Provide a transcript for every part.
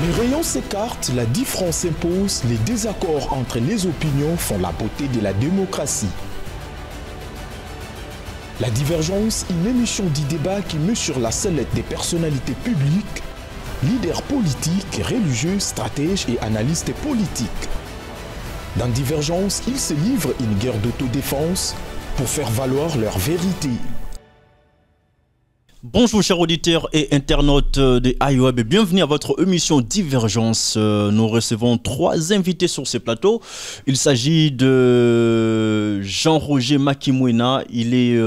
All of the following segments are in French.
Les rayons s'écartent, la différence s'impose, les désaccords entre les opinions font la beauté de la démocratie. La divergence, une émission du débat qui met sur la sellette des personnalités publiques, leaders politiques, religieux, stratèges et analystes politiques. Dans Divergence, ils se livrent une guerre d'autodéfense pour faire valoir leur vérité. Bonjour chers auditeurs et internautes de iWeb, bienvenue à votre émission Divergence. Nous recevons trois invités sur ce plateau. Il s'agit de Jean-Roger Makimwena, il est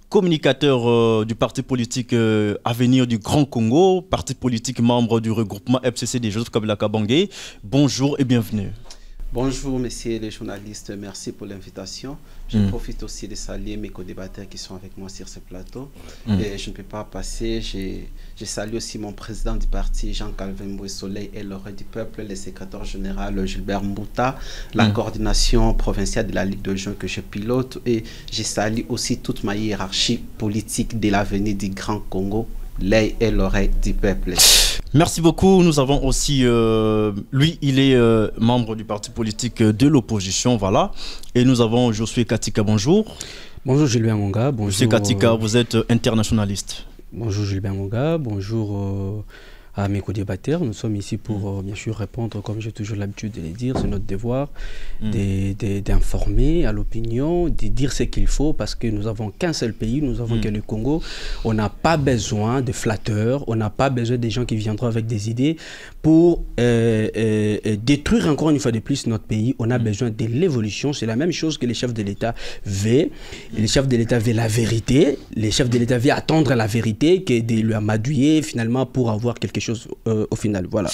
communicateur du parti politique Avenir du Grand Congo, parti politique membre du regroupement FCC de Joseph Kabila Kabange. Bonjour et bienvenue. Bonjour messieurs les journalistes, merci pour l'invitation. Je profite aussi de saluer mes co-débatteurs qui sont avec moi sur ce plateau. Et je ne peux pas passer, je salue aussi mon président du parti, Jean-Calvin Mboué-Soleil et l'oreille du peuple, le secrétaire général Gilbert Mbouta, la coordination provinciale de la Ligue de Jeunes que je pilote. Et je salue aussi toute ma hiérarchie politique de l'Avenir du Grand Congo, l'œil et l'oreille du peuple. Merci beaucoup. Nous avons aussi, lui, il est membre du parti politique de l'opposition, voilà. Et nous avons Josué Katika, bonjour. Bonjour Gilbert Monga, bonjour. Josué Katika, vous êtes internationaliste. Bonjour Gilbert Monga, bonjour à mes co-débatteurs. Nous sommes ici pour bien sûr répondre, comme j'ai toujours l'habitude de le dire, c'est notre devoir d'informer à l'opinion, de dire ce qu'il faut, parce que nous n'avons qu'un seul pays, nous avons que le Congo. On n'a pas besoin de flatteurs, on n'a pas besoin des gens qui viendront avec des idées pour détruire encore une fois de plus notre pays. On a besoin de l'évolution, c'est la même chose que les chefs de l'État veulent. Les chefs de l'État veulent la vérité, les chefs de l'État veulent attendre la vérité, que de lui amadouiller finalement pour avoir quelque chose au final, voilà.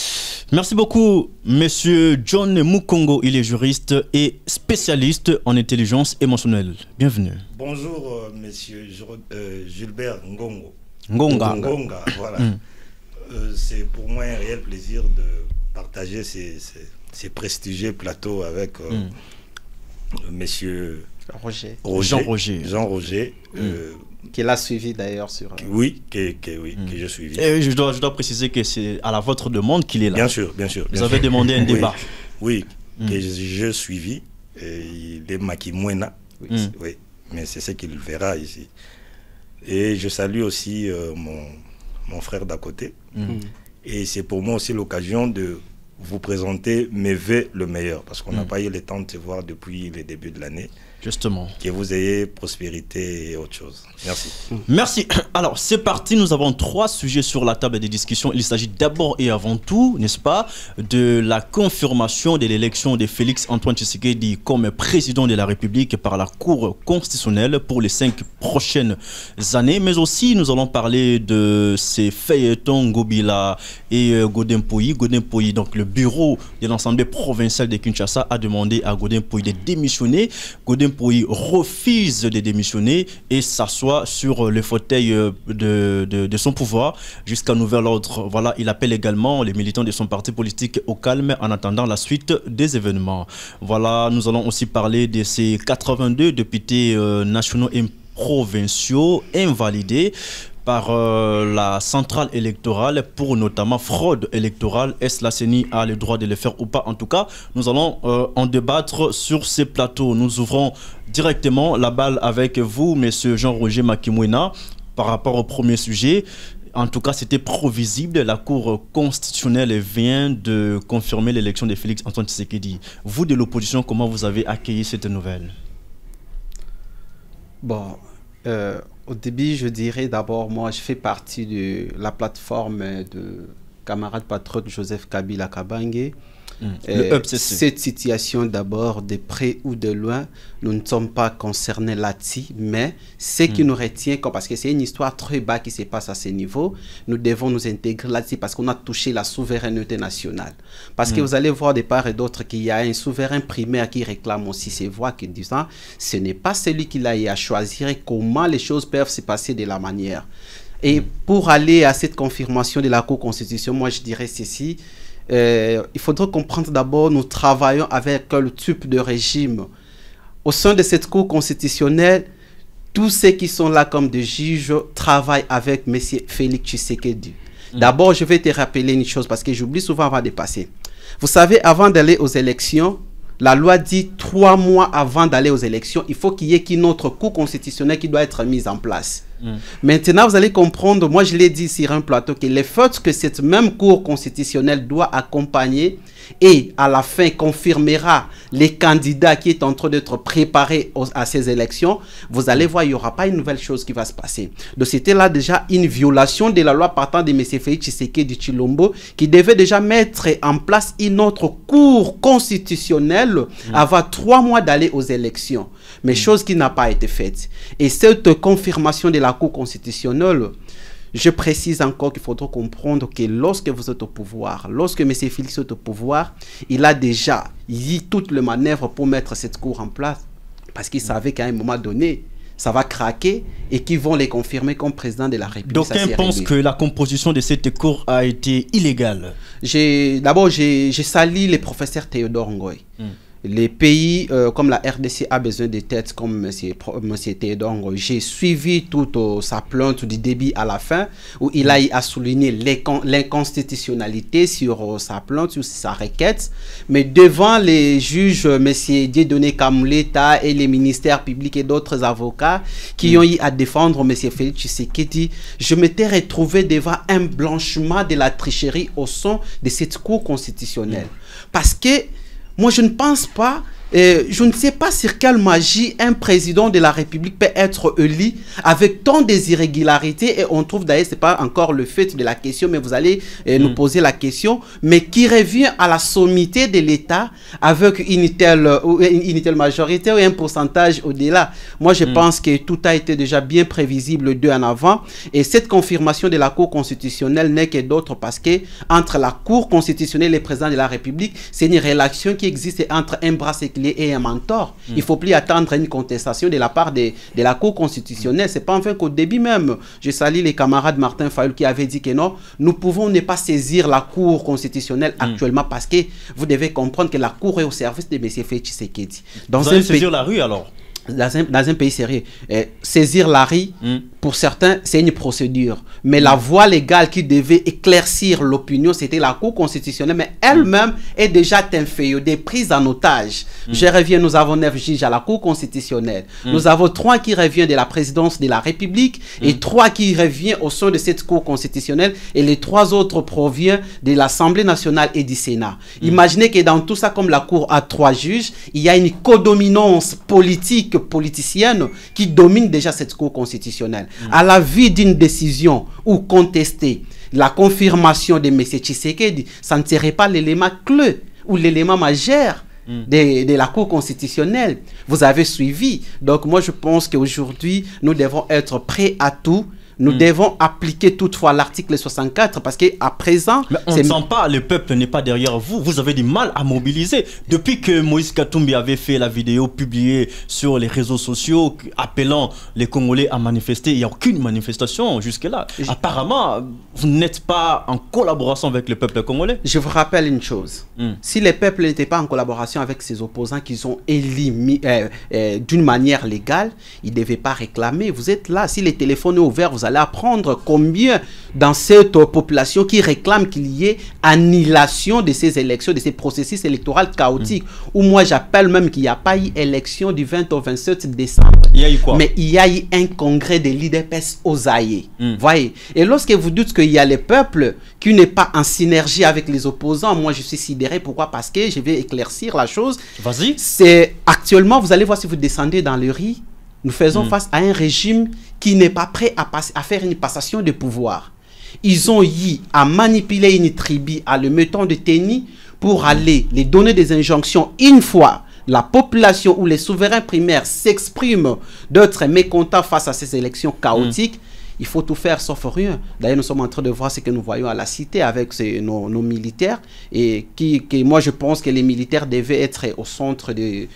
Merci beaucoup, monsieur John Mukongo. Il est juriste et spécialiste en intelligence émotionnelle. Bienvenue. Bonjour, monsieur Gilbert Ngongo. Ngonga. Ngonga, voilà. C'est pour moi un réel plaisir de partager ces prestigieux plateaux avec monsieur Jean-Roger. Jean-Roger. Qui l'a suivi d'ailleurs sur... Oui, que je suivi. Et je dois préciser que c'est à la votre demande qu'il est là. Bien sûr, bien sûr. Vous avez demandé un débat. Oui, que je suivi. Il est Makimwena. Oui, mais c'est ce qu'il verra ici. Et je salue aussi mon frère d'à côté. Et c'est pour moi aussi l'occasion de vous présenter mes vœux le meilleur, parce qu'on n'a pas eu le temps de se voir depuis le début de l'année. Justement. Que vous ayez prospérité et autre chose. Merci. Merci. Alors, c'est parti. Nous avons trois sujets sur la table des discussions. Il s'agit d'abord et avant tout, n'est-ce pas, de la confirmation de l'élection de Félix Antoine Tshisekedi comme président de la République par la Cour constitutionnelle pour les 5 prochaines années. Mais aussi, nous allons parler de ces feuilletons Ngobila et Godin Poyi. Godin Poyi, donc le bureau de l'Assemblée provinciale de Kinshasa a demandé à Godin Poyi de démissionner. Godin Poyi refuse de démissionner et s'assoit sur le fauteuil de son pouvoir jusqu'à nouvel ordre. Voilà, il appelle également les militants de son parti politique au calme en attendant la suite des événements. Voilà, nous allons aussi parler de ces 82 députés nationaux et provinciaux invalidés par la centrale électorale pour notamment fraude électorale. Est-ce la CENI a le droit de le faire ou pas? En tout cas, nous allons en débattre sur ces plateaux. Nous ouvrons directement la balle avec vous, monsieur Jean-Roger Makimwena, par rapport au premier sujet. En tout cas, c'était prévisible. La Cour constitutionnelle vient de confirmer l'élection de Félix Antoine Tshisekedi. Vous, de l'opposition, comment vous avez accueilli cette nouvelle? Bon, au début, je dirais d'abord, moi, je fais partie de la plateforme de camarade patriote Joseph Kabila Kabange. Cette situation, d'abord, de près ou de loin, nous ne sommes pas concernés là-dessus, mais ce qui nous retient, parce que c'est une histoire très bas qui se passe à ce niveau, nous devons nous intégrer là-dessus parce qu'on a touché la souveraineté nationale. Parce que vous allez voir de part et d'autre qu'il y a un souverain primaire qui réclame aussi ses voix, qui disant ce n'est pas celui qui l'a eu à choisir comment les choses peuvent se passer de la manière. Et pour aller à cette confirmation de la Cour constitutionnelle, moi je dirais ceci. Il faudrait comprendre d'abord, nous travaillons avec le type de régime. Au sein de cette Cour constitutionnelle, tous ceux qui sont là comme des juges travaillent avec M. Félix Tshisekedi. D'abord, je vais te rappeler une chose parce que j'oublie souvent avant de passer. Vous savez, avant d'aller aux élections, la loi dit 3 mois avant d'aller aux élections, il faut qu'il y ait une autre cour constitutionnelle qui doit être mise en place. Maintenant, vous allez comprendre, moi je l'ai dit sur un plateau, que les fautes que cette même cour constitutionnelle doit accompagner et à la fin confirmera les candidats qui est en train d'être préparés à ces élections, vous allez voir, il n'y aura pas une nouvelle chose qui va se passer. Donc c'était là déjà une violation de la loi partant de M. Félix Tshisekedi Tshilombo qui devait déjà mettre en place une autre cour constitutionnelle avant 3 mois d'aller aux élections. Mais chose qui n'a pas été faite. Et cette confirmation de la cour constitutionnelle, je précise encore qu'il faudra comprendre que lorsque vous êtes au pouvoir, lorsque M. Félix est au pouvoir, il a déjà eu toutes les manœuvres pour mettre cette cour en place. Parce qu'il savait qu'à un moment donné, ça va craquer et qu'ils vont les confirmer comme président de la République. D'aucuns pensent que la composition de cette cour a été illégale. D'abord, j'ai sali les professeurs Théodore Ngoy. Les pays comme la RDC a besoin de têtes comme M. Théodore Ngoy. J'ai suivi toute sa plainte du début à la fin où il a souligné l'inconstitutionnalité sur sa plainte, sur sa requête. Mais devant les juges, M. Dieudonné Kamuleta et les ministères publics et d'autres avocats qui ont eu à défendre M. Félix Tshisekedi, je m'étais retrouvé devant un blanchiment de la tricherie au sein de cette cour constitutionnelle. Parce que moi, je ne pense pas, je ne sais pas sur quelle magie un président de la République peut être élu avec tant des irrégularités. Et on trouve d'ailleurs, ce n'est pas encore le fait de la question, mais vous allez nous poser la question, mais qui revient à la sommité de l'État avec une telle majorité ou un pourcentage au-delà. Moi, je pense que tout a été déjà bien prévisible d'eux en avant. Et cette confirmation de la Cour constitutionnelle n'est que d'autre parce que entre la Cour constitutionnelle et le président de la République, c'est une relation qui existe entre un bras séculaire et un mentor. Il ne faut plus attendre une contestation de la part de la Cour constitutionnelle. C'est pas enfin qu'au début même, je salue les camarades Martin Fayulu qui avait dit que non, nous pouvons ne pas saisir la Cour constitutionnelle actuellement parce que vous devez comprendre que la Cour est au service de M. Félix Tshisekedi. Vous allez saisir la rue alors? Dans un pays sérieux, saisir la rue, pour certains, c'est une procédure. Mais la voie légale qui devait éclaircir l'opinion, c'était la Cour constitutionnelle. Mais elle-même est déjà inféodée, prise en otage. Je reviens, nous avons 9 juges à la Cour constitutionnelle. Nous avons 3 qui reviennent de la présidence de la République et 3 qui reviennent au sein de cette Cour constitutionnelle. Et les 3 autres proviennent de l'Assemblée nationale et du Sénat. Imaginez que dans tout ça, comme la Cour a 3 juges, il y a une codominance politique politicienne qui domine déjà cette Cour constitutionnelle. À la vue d'une décision ou contester la confirmation de M. Tshisekedi, ça ne serait pas l'élément clé ou l'élément majeur de la Cour constitutionnelle. Vous avez suivi. Donc moi je pense qu'aujourd'hui nous devons être prêts à tout. Nous devons appliquer toutefois l'article 64 parce qu'à présent... Mais on ne sent pas, le peuple n'est pas derrière vous. Vous avez du mal à mobiliser. Depuis que Moïse Katumbi avait fait la vidéo publiée sur les réseaux sociaux appelant les Congolais à manifester, il n'y a aucune manifestation jusque-là. Apparemment, vous n'êtes pas en collaboration avec le peuple congolais. Je vous rappelle une chose. Si le peuple n'était pas en collaboration avec ses opposants qu'ils ont éliminés d'une manière légale, ils ne devaient pas réclamer. Vous êtes là. Si les téléphones sont ouverts, vous allez apprendre combien dans cette population qui réclame qu'il y ait annulation de ces élections, de ces processus électoraux chaotiques, où moi j'appelle même qu'il n'y a pas eu élection du 20 au 27 décembre. Il y a eu quoi? Mais il y a eu un congrès de l'IDPS aux Aïe. Voyez. Et lorsque vous dites qu'il y a le peuple qui n'est pas en synergie avec les opposants, moi je suis sidéré. Pourquoi? Parce que je vais éclaircir la chose. Vas-y. C'est actuellement, vous allez voir si vous descendez dans le riz, nous faisons face à un régime qui n'est pas prêt à faire une passation de pouvoir. Ils ont eu à manipuler une tribu à le mettant de tennis pour aller les donner des injonctions une fois la population ou les souverains primaires s'expriment d'être mécontents face à ces élections chaotiques. Il faut tout faire sauf rien. D'ailleurs, nous sommes en train de voir ce que nous voyons à la cité avec nos militaires. Et moi, je pense que les militaires devaient être au centre de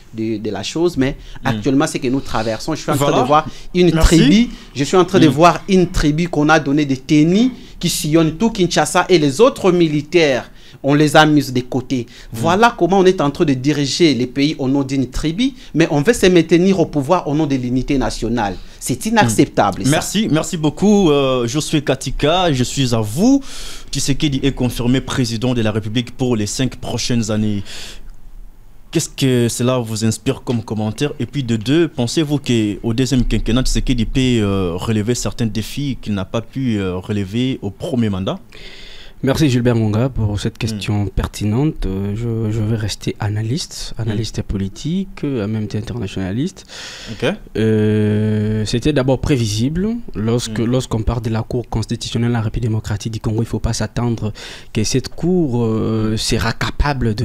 la chose. Mais actuellement, c'est que nous traversons. Je suis en train de voir une tribu. Je suis en train de voir une tribu qu'on a donné des tennis qui sillonnent tout Kinshasa et les autres militaires on les a mis de côté. Voilà comment on est en train de diriger les pays au nom d'une tribu, mais on veut se maintenir au pouvoir au nom de l'unité nationale. C'est inacceptable. Merci beaucoup, Josué Katika. Je suis à vous. Tshisekedi est confirmé président de la République pour les 5 prochaines années. Qu'est-ce que cela vous inspire comme commentaire? Et puis de deux, pensez-vous qu'au deuxième quinquennat, Tshisekedi peut relever certains défis qu'il n'a pas pu relever au premier mandat? Merci Gilbert Monga pour cette question pertinente. Je vais rester analyste politique, en même temps internationaliste. C'était d'abord prévisible. Lorsqu'on parle de la Cour constitutionnelle de la République démocratique du Congo, il ne faut pas s'attendre que cette Cour sera capable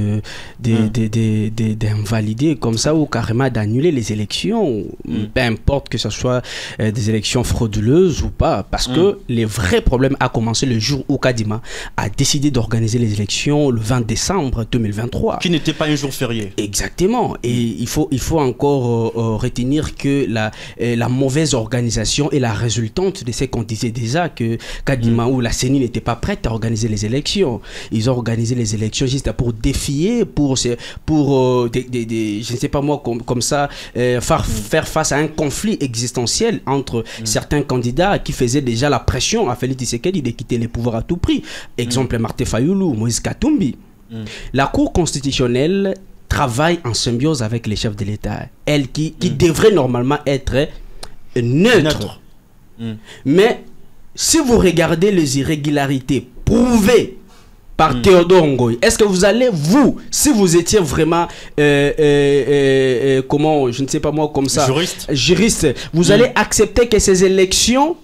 d'invalider comme ça ou carrément d'annuler les élections, peu importe que ce soit des élections frauduleuses ou pas, parce que les vrais problèmes a commencé le jour où Kadima a décidé d'organiser les élections le 20 décembre 2023. Qui n'était pas un jour férié. Exactement. Et il faut encore retenir que la mauvaise organisation est la résultante de ce qu'on disait déjà, que Kadima ou la CENI n'était pas prête à organiser les élections. Ils ont organisé les élections juste pour défier, pour je ne sais pas moi, comme ça, faire face à un conflit existentiel entre certains candidats qui faisaient déjà la pression à Félix Tshisekedi de quitter les pouvoirs à tout prix. Exemple, Martin Fayoulou, Moïse Katumbi. La Cour constitutionnelle travaille en symbiose avec les chefs de l'État. Elle qui devrait normalement être neutre. Mais si vous regardez les irrégularités prouvées par Théodore Ngoy, est-ce que vous allez, si vous étiez vraiment, comment, je ne sais pas moi, comme ça, juriste, vous allez accepter que ces élections,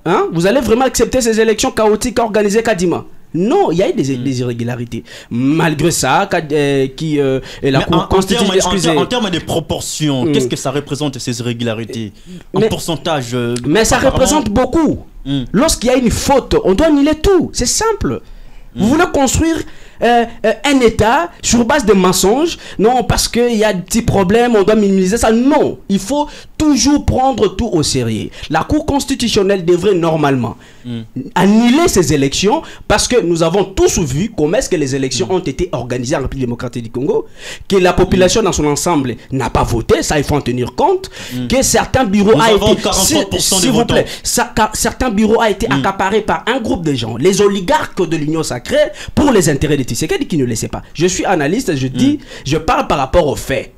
hein, vous allez vraiment accepter ces élections chaotiques organisées Kadima? Non, il y a eu des irrégularités. Malgré ça, la Cour constitutionnelle... En termes de proportions, qu'est-ce que ça représente ces irrégularités? En pourcentage mais ça représente beaucoup. Lorsqu'il y a une faute, on doit annuler tout. C'est simple. Vous voulez construire un État sur base de mensonges? Non, parce qu'il y a des petits problèmes, on doit minimiser ça. Non, il faut toujours prendre tout au sérieux. La Cour constitutionnelle devrait normalement annuler ces élections, parce que nous avons tous vu comment est-ce que les élections ont été organisées en République démocratique du Congo, que la population dans son ensemble n'a pas voté, ça il faut en tenir compte, que certains bureaux certains bureaux a été accaparés par un groupe de gens, les oligarques de l'Union sacrée, pour les intérêts de Tshisekedi qui ne laissaient pas. Je suis analyste, je dis, je parle par rapport aux faits.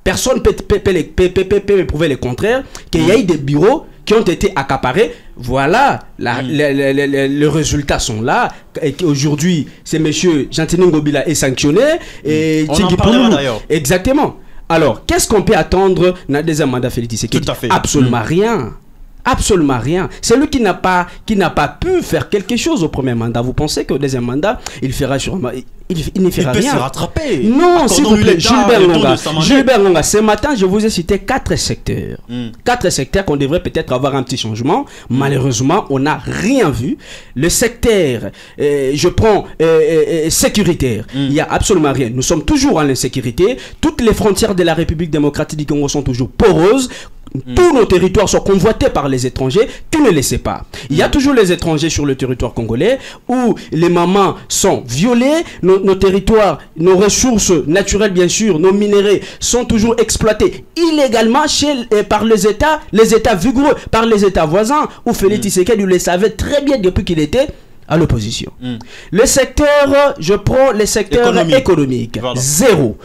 Personne ne peut me prouver le contraire, qu'il y a eu des bureaux qui ont été accaparés. Voilà, les résultats sont là. Aujourd'hui, c'est monsieur Gentini Ngobila est sanctionné. Et on en parlera d'ailleurs. Exactement. Alors, qu'est-ce qu'on peut attendre dans le deuxième mandat Félix Tshisekedi? Tout à fait. Absolument rien. Absolument rien. C'est lui qui n'a pas pu faire quelque chose au premier mandat. Vous pensez qu'au deuxième mandat, il fera sûrement... Il ne fera rien. Il peut se rattraper. Non, s'il vous plaît, Gilbert Longa, ce matin, je vous ai cité 4 secteurs. 4 secteurs qu'on devrait peut-être avoir un petit changement. Malheureusement, on n'a rien vu. Le secteur, je prends sécuritaire, il n'y a absolument rien. Nous sommes toujours en insécurité. Toutes les frontières de la République démocratique du Congo sont toujours poreuses. Tous nos territoires sont convoités par les étrangers. Tu ne le sais pas. Il y a toujours les étrangers sur le territoire congolais où les mamans sont violées. Nos territoires, nos ressources naturelles bien sûr, nos minéraux sont toujours exploités illégalement par les États vigoureux, par les États voisins où Félix Tshisekedi le savait très bien depuis qu'il était à l'opposition. Le secteur, je prends le secteur économique. Voilà. 0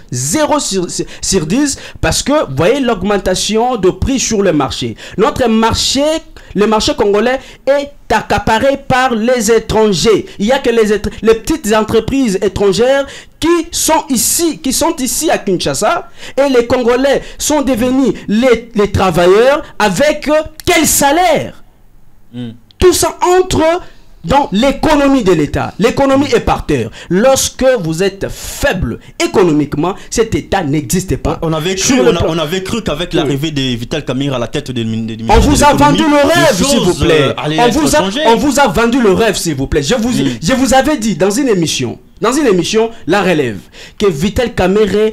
sur 10, parce que vous voyez l'augmentation de prix sur le marché. Notre marché, le marché congolais est accaparé par les étrangers. Il n'y a que les petites entreprises étrangères qui sont ici à Kinshasa, et les Congolais sont devenus les travailleurs avec quel salaire? Tout ça entre dans l'économie de l'État. L'économie est par terre. Lorsque vous êtes faible économiquement, cet État n'existe pas. On avait cru qu'avec l'arrivée de Vital Kamerhe à la tête de on vous a vendu le rêve, s'il vous plaît. On vous a vendu le rêve, s'il vous plaît. Je vous avais dit dans une émission, La Relève, que Vital Kamerhe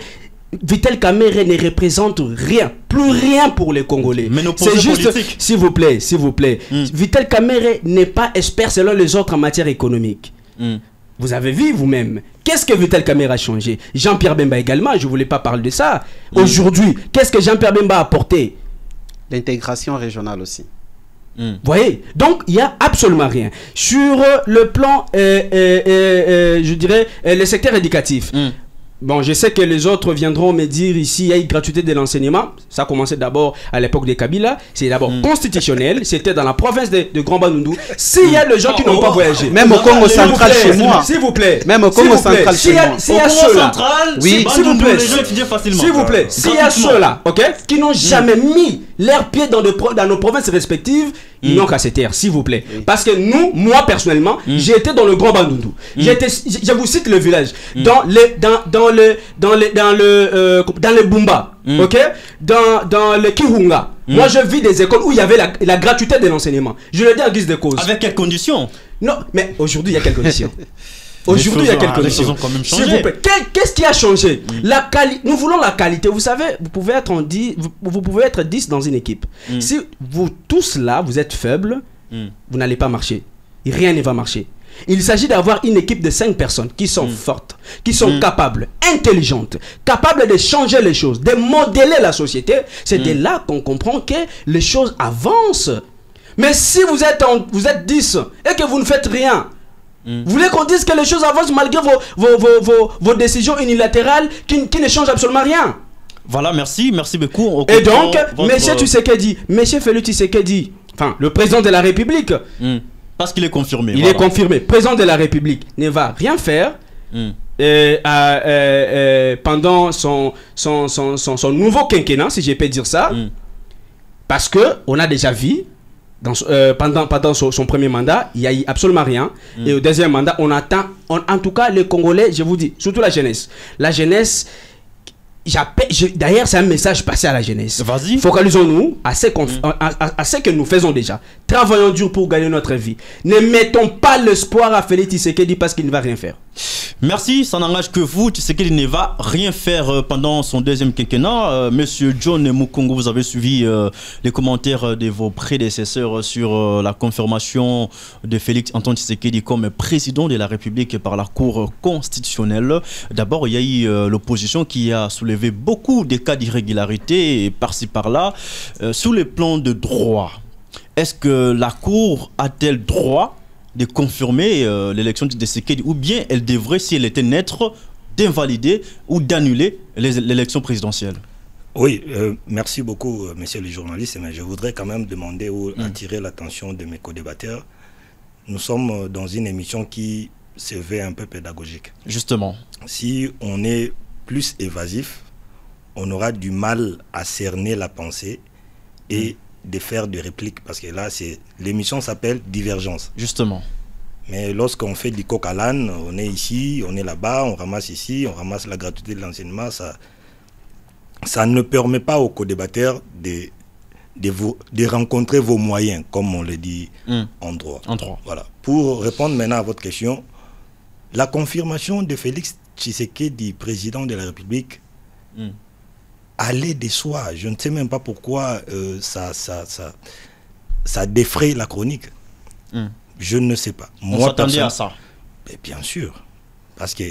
ne représente rien, plus rien pour les Congolais. C'est juste, s'il vous plaît, Vital Kamerhe n'est pas expert selon les autres en matière économique. vous avez vu vous-même. Qu'est-ce que Vital Kamerhe a changé? Jean-Pierre Bemba également, je ne voulais pas parler de ça. Aujourd'hui, qu'est-ce que Jean-Pierre Bemba a apporté? L'intégration régionale aussi. Vous voyez? Donc, il n'y a absolument rien. Sur le plan, je dirais, le secteur éducatif. Bon, je sais que les autres viendront me dire ici, il y a une gratuité de l'enseignement. Ça a commencé d'abord à l'époque de Kabila. C'est d'abord constitutionnel. C'était dans la province de Grand Bandundu. S'il y a les gens qui n'ont pas voyagé. Même au Congo central chez moi. S'il vous plaît. Même au Congo central chez moi. S'il y a ceux-là. Oui, s'il vous plaît. S'il vous plaît. S'il y a ceux-là, ok, qui n'ont jamais mis leurs pieds dans nos provinces respectives, ils n'ont qu'à se taire, s'il vous plaît. Parce que nous, moi personnellement, j'ai été dans le Grand Bandundu. Je vous cite le village. Dans le Bumba, ok, dans le Kirunga. Moi, je vis des écoles où il y avait la gratuité de l'enseignement. Je le dis en guise de cause. Avec quelles conditions? Non, mais aujourd'hui, il y a quelles conditions? Aujourd'hui, il y a quelques conditions. S'il vous plaît, qu'est-ce qui a changé? Nous voulons la qualité. Vous savez, vous pouvez être 10 dans une équipe. Si vous tous là, vous êtes faibles, vous n'allez pas marcher. Rien ne va marcher. Il s'agit d'avoir une équipe de 5 personnes qui sont fortes, qui sont capables, intelligentes, capables de changer les choses, de modeler la société. C'est de là qu'on comprend que les choses avancent. Mais si vous êtes 10 et que vous ne faites rien, vous voulez qu'on dise que les choses avancent malgré vos décisions unilatérales qui ne changent absolument rien? Voilà, merci beaucoup. Et donc, monsieur Tshisekedi, monsieur Félix Tshisekedi, enfin, le président de la République, parce qu'il est confirmé. Il est confirmé, président de la République, ne va rien faire pendant son nouveau quinquennat, si je peux dire ça, parce qu'on a déjà vu, pendant son premier mandat, il n'y a eu absolument rien. Et au deuxième mandat, on attend, en tout cas les Congolais, je vous dis, surtout la jeunesse. La jeunesse, d'ailleurs c'est un message passé à la jeunesse. Vas-y. Focalisons-nous à ce que nous faisons déjà. Travaillons dur pour gagner notre vie. Ne mettons pas l'espoir à Félix Tshisekedi parce qu'il ne va rien faire. Merci, ça n'engage que vous. Tshisekedi ne va rien faire pendant son deuxième quinquennat. Monsieur John Mukongo, vous avez suivi les commentaires de vos prédécesseurs sur la confirmation de Félix Antoine Tshisekedi comme président de la République par la Cour constitutionnelle. D'abord, il y a eu l'opposition qui a soulevé beaucoup de cas d'irrégularité par-ci par-là. Sur le plan de droit, est-ce que la Cour a-t-elle droit de confirmer l'élection de Tshisekedi, ou bien elle devrait, si elle était neutre, d'invalider ou d'annuler l'élection présidentielle? Oui, merci beaucoup, messieurs les journalistes, mais je voudrais quand même demander ou attirer l'attention de mes co-débatteurs. Nous sommes dans une émission qui se veut un peu pédagogique. Justement. Si on est plus évasif, on aura du mal à cerner la pensée et de faire des répliques, parce que là, l'émission s'appelle Divergence. Justement. Mais lorsqu'on fait du coq à l'âne, on est ici, on est là-bas, on ramasse ici, on ramasse la gratuité de l'enseignement, ça ne permet pas aux co-débatteurs de rencontrer vos moyens, comme on le dit en droit. Voilà. Pour répondre maintenant à votre question, la confirmation de Félix Tshisekedi, président de la République, allait de soi. Je ne sais même pas pourquoi ça défraye la chronique. Je ne sais pas. On s'attendait à ça. Mais bien sûr. Parce que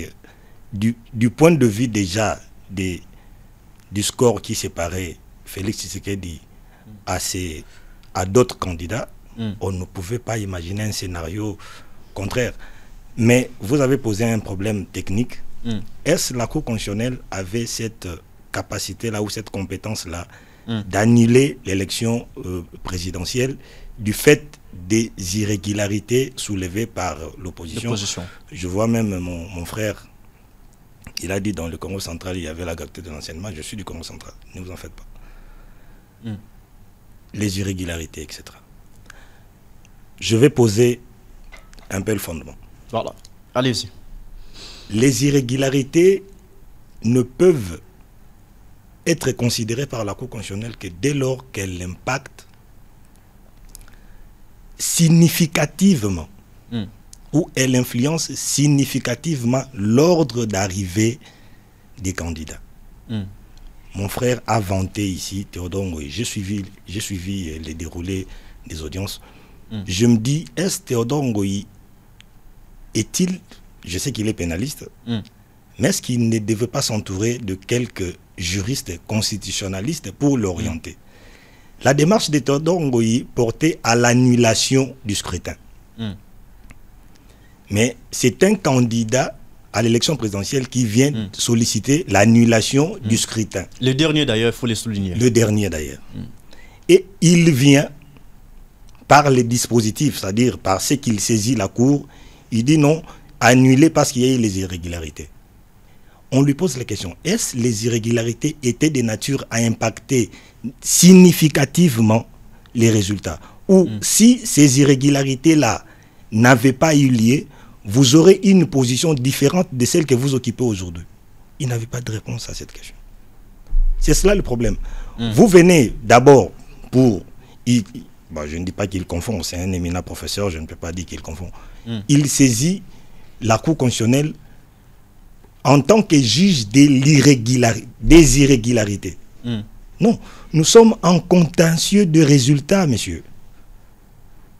du point de vue déjà du score qui séparait Félix Tshisekedi à d'autres candidats, on ne pouvait pas imaginer un scénario contraire. Mais vous avez posé un problème technique. Est-ce que la Cour constitutionnelle avait cette capacité-là ou cette compétence-là d'annuler l'élection présidentielle du fait des irrégularités soulevées par l'opposition? Je vois même mon frère, il a dit dans le Congo central, il y avait la gratuité de l'enseignement. Je suis du Congo central, ne vous en faites pas. Les irrégularités, etc. Je vais poser un peu le fondement. Voilà, allez-y. Les irrégularités ne peuvent être considérées par la Cour constitutionnelle que dès lors qu'elles impactent significativement ou elle influence significativement l'ordre d'arrivée des candidats. Mon frère a vanté ici Théodore Ngoï. J'ai suivi les déroulés des audiences. Je me dis, est-ce Théodore Ngoï est-il, je sais qu'il est pénaliste, mais est-ce qu'il ne devait pas s'entourer de quelques juristes constitutionnalistes pour l'orienter? La démarche de Théodore Ngoyi portait à l'annulation du scrutin. Mais c'est un candidat à l'élection présidentielle qui vient solliciter l'annulation du scrutin. Le dernier d'ailleurs, il faut le souligner. Le dernier d'ailleurs. Et il vient par les dispositifs, c'est-à-dire par ce qu'il saisit la Cour, il dit non, annuler parce qu'il y a eu les irrégularités. On lui pose la question, est-ce que les irrégularités étaient de nature à impacter significativement les résultats? Ou si ces irrégularités-là n'avaient pas eu lieu, vous aurez une position différente de celle que vous occupez aujourd'hui? Il n'avait pas de réponse à cette question. C'est cela le problème. Vous venez d'abord pour... Bon, je ne dis pas qu'il confond, c'est un éminent professeur, je ne peux pas dire qu'il confond. Il saisit la Cour constitutionnelle en tant que juge des irrégularités. Non, nous sommes en contentieux de résultats, messieurs.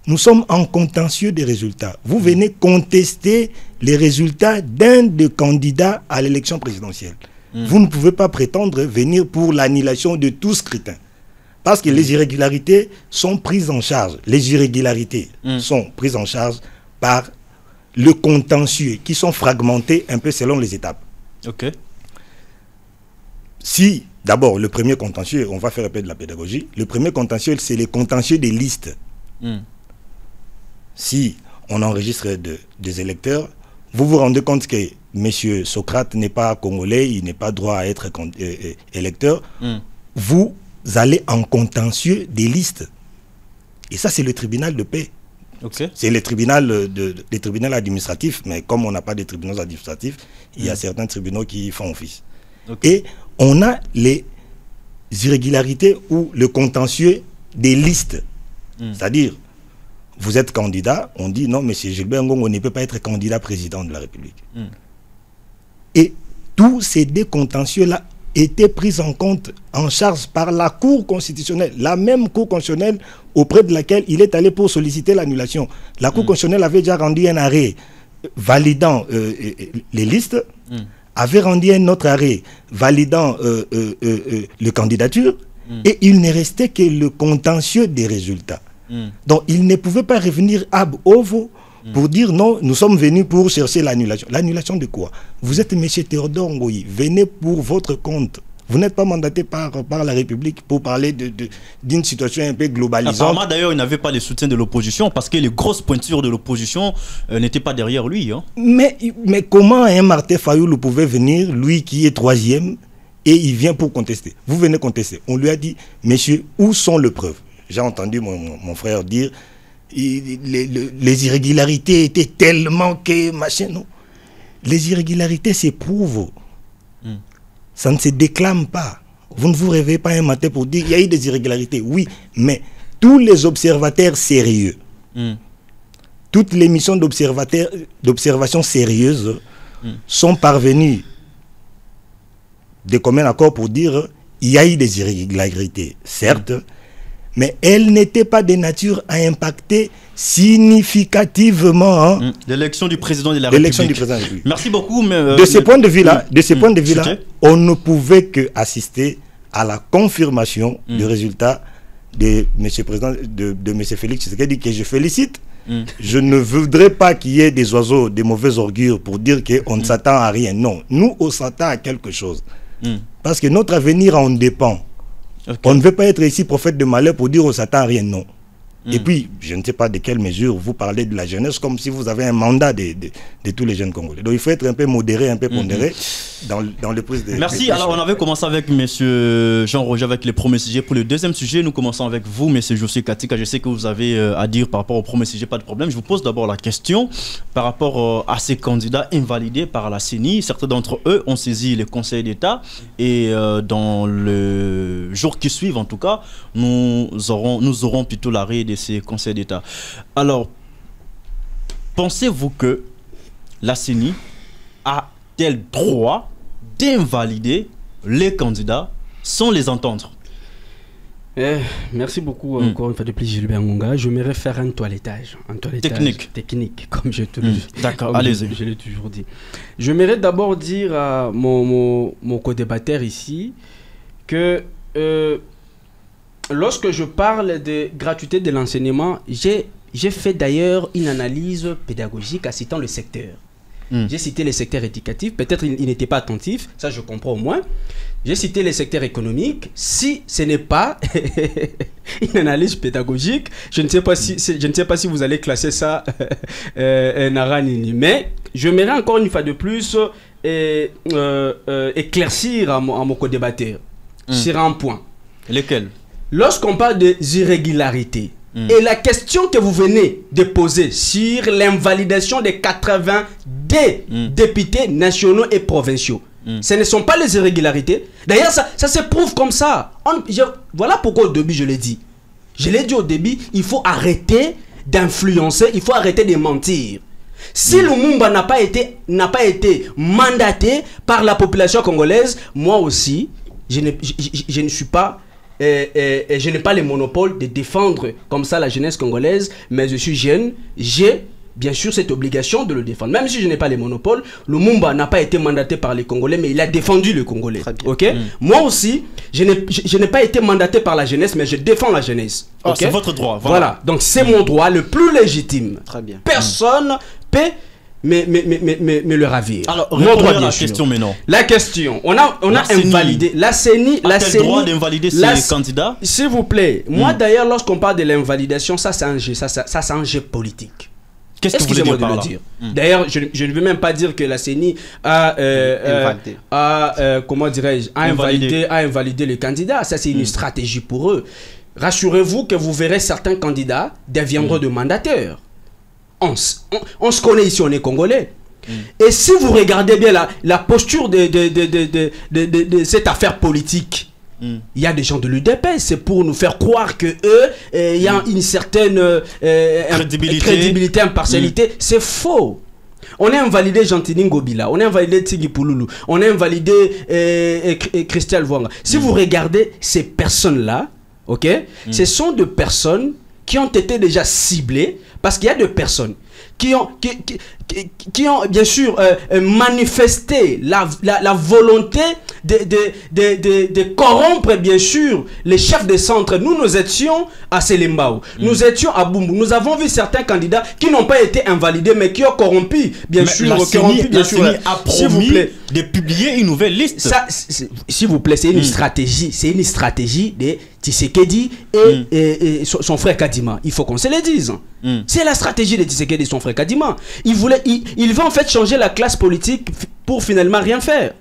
Nous sommes en contentieux des résultats. Vous venez contester les résultats d'un des candidats à l'élection présidentielle. Vous ne pouvez pas prétendre venir pour l'annulation de tout scrutin. Parce que les irrégularités sont prises en charge. Les irrégularités sont prises en charge par le contentieux, qui sont fragmentés un peu selon les étapes. Ok. Si, d'abord, le premier contentieux, on va faire un peu de la pédagogie, le premier contentieux, c'est les contentieux des listes. Si on enregistre des électeurs, vous vous rendez compte que M. Socrate n'est pas congolais, il n'est pas droit à être électeur, vous allez en contentieux des listes. Et ça, c'est le tribunal de paix. Okay. C'est le tribunal des tribunaux administratifs, mais comme on n'a pas de tribunaux administratifs, il y a certains tribunaux qui font office. Et on a les irrégularités ou le contentieux des listes. C'est-à-dire, vous êtes candidat, on dit non, M. Gilbert Ngongo ne peut pas être candidat président de la République. Et tous ces deux contentieux-là étaient pris en compte, en charge par la Cour constitutionnelle, la même Cour constitutionnelle auprès de laquelle il est allé pour solliciter l'annulation. La Cour constitutionnelle avait déjà rendu un arrêt validant les listes, avait rendu un autre arrêt validant les candidatures, et il ne restait que le contentieux des résultats. Donc il ne pouvait pas revenir ab ovo pour dire non, nous sommes venus pour chercher l'annulation. L'annulation de quoi? Vous êtes M. Théodore Ngoyi, venez pour votre compte. Vous n'êtes pas mandaté par la République pour parler d'une situation un peu globalisante. Apparemment, d'ailleurs, il n'avait pas le soutien de l'opposition parce que les grosses pointures de l'opposition n'étaient pas derrière lui. Hein. Mais comment un Martin Fayoulou pouvait venir, lui qui est troisième, et il vient pour contester? Vous venez contester. On lui a dit, messieurs, où sont les preuves? J'ai entendu mon frère dire, les irrégularités étaient tellement que machin. Non. Les irrégularités s'éprouvent. Ça ne se déclame pas. Vous ne vous réveillez pas un matin pour dire il y a eu des irrégularités. Oui, mais tous les observateurs sérieux, toutes les missions d'observation sérieuses sont parvenues de commun accord pour dire il y a eu des irrégularités, certes, mais elles n'étaient pas de nature à impacter significativement l'élection du président de la République. Merci beaucoup. Mais, de ce point de vue-là, on ne pouvait que assister à la confirmation du résultat de M. Président, de M. Félix Tshisekedi, que je félicite. Je ne voudrais pas qu'il y ait des oiseaux, des mauvais augures pour dire qu'on ne s'attend à rien. Non, nous, on s'attend à quelque chose. Parce que notre avenir en dépend. On ne veut pas être ici prophète de malheur pour dire on s'attend à rien, non. Et puis, je ne sais pas de quelle mesure vous parlez de la jeunesse comme si vous avez un mandat de tous les jeunes Congolais. Donc il faut être un peu modéré, un peu pondéré dans le prise de... Merci. Alors on avait commencé avec M. Jean-Roger avec les premiers sujets. Pour le deuxième sujet, nous commençons avec vous, M. Josué Katika. Je sais que vous avez à dire par rapport au premier sujet, pas de problème. Je vous pose d'abord la question par rapport à ces candidats invalidés par la CENI. Certains d'entre eux ont saisi le Conseil d'État et dans le jour qui suivent, en tout cas, nous aurons plutôt l'arrêt de ces conseils d'État. Alors, pensez-vous que la CENI a-t-elle droit d'invalider les candidats sans les entendre? Merci beaucoup encore une fois de plus Gilbert Ngonga. Je m'aimerais faire un toilettage technique comme je te le dis. D'accord, allez-y. Je l'ai toujours dit. Je m'aimerais d'abord dire à mon co-débatteur ici que lorsque je parle de gratuité de l'enseignement, j'ai fait d'ailleurs une analyse pédagogique en citant le secteur. J'ai cité les secteurs éducatifs, peut-être il n'était pas attentif, ça je comprends au moins. J'ai cité les secteurs économiques. Si ce n'est pas une analyse pédagogique, je ne sais pas si vous allez classer ça Naranini. Mais je m'aimerais encore une fois de plus éclaircir à mon co-débatteur sur un point. Lesquels? Lorsqu'on parle des irrégularités, et la question que vous venez de poser sur l'invalidation des 80 députés nationaux et provinciaux, ce ne sont pas les irrégularités. D'ailleurs, ça se prouve comme ça. Voilà pourquoi au début, je l'ai dit. Je l'ai dit au début, il faut arrêter d'influencer, il faut arrêter de mentir. Si Lumumba n'a pas été mandaté par la population congolaise, moi aussi, je ne suis pas... Et je n'ai pas le monopole de défendre comme ça la jeunesse congolaise, mais je suis jeune, j'ai bien sûr cette obligation de le défendre. Même si je n'ai pas le monopole, Lumumba n'a pas été mandaté par les Congolais, mais il a défendu le Congolais. Okay? Moi aussi, je n'ai pas été mandaté par la jeunesse, mais je défends la jeunesse. Okay? C'est votre droit. Voilà. Donc c'est mon droit le plus légitime. Très bien. Personne peut mais le ravir. Alors, répondez à la question maintenant. La question, on a invalidé. La CENI, le droit d'invalider ces candidats? S'il vous plaît, moi d'ailleurs, lorsqu'on parle de l'invalidation, ça c'est un jeu, ça c'est un jeu politique. Qu'est-ce que vous voulez dire par là? D'ailleurs, je ne veux même pas dire que la CENI a comment dirais-je, a invalidé le candidat. Ça c'est une stratégie pour eux. Rassurez-vous que vous verrez certains candidats deviendront de mandataires. On se connaît ici, on est congolais. Et si vous regardez bien la posture de cette affaire politique, il y a des gens de l'UDPS, c'est pour nous faire croire que eux, il y a une certaine crédibilité, impartialité. C'est faux. On a invalidé Gentini Ngobila, on a invalidé Tigui Pouloulou, on a invalidé Christian Vouanga. Si vous regardez ces personnes-là, ce sont des personnes qui ont été déjà ciblées. Parce qu'il y a des personnes qui ont bien sûr manifesté la volonté de corrompre bien sûr les chefs de centre. Nous étions à Selembao, nous étions à Bumbu. Nous avons vu certains candidats qui n'ont pas été invalidés mais qui ont corrompu bien sûr. La CENI a promis de publier une nouvelle liste. Ça, s'il vous plaît, c'est une stratégie. C'est une stratégie de Tshisekedi et son frère Kadima. Il faut qu'on se le dise. C'est la stratégie de Tshisekedi et son frère Kadima. Il veut en fait changer la classe politique pour finalement rien faire.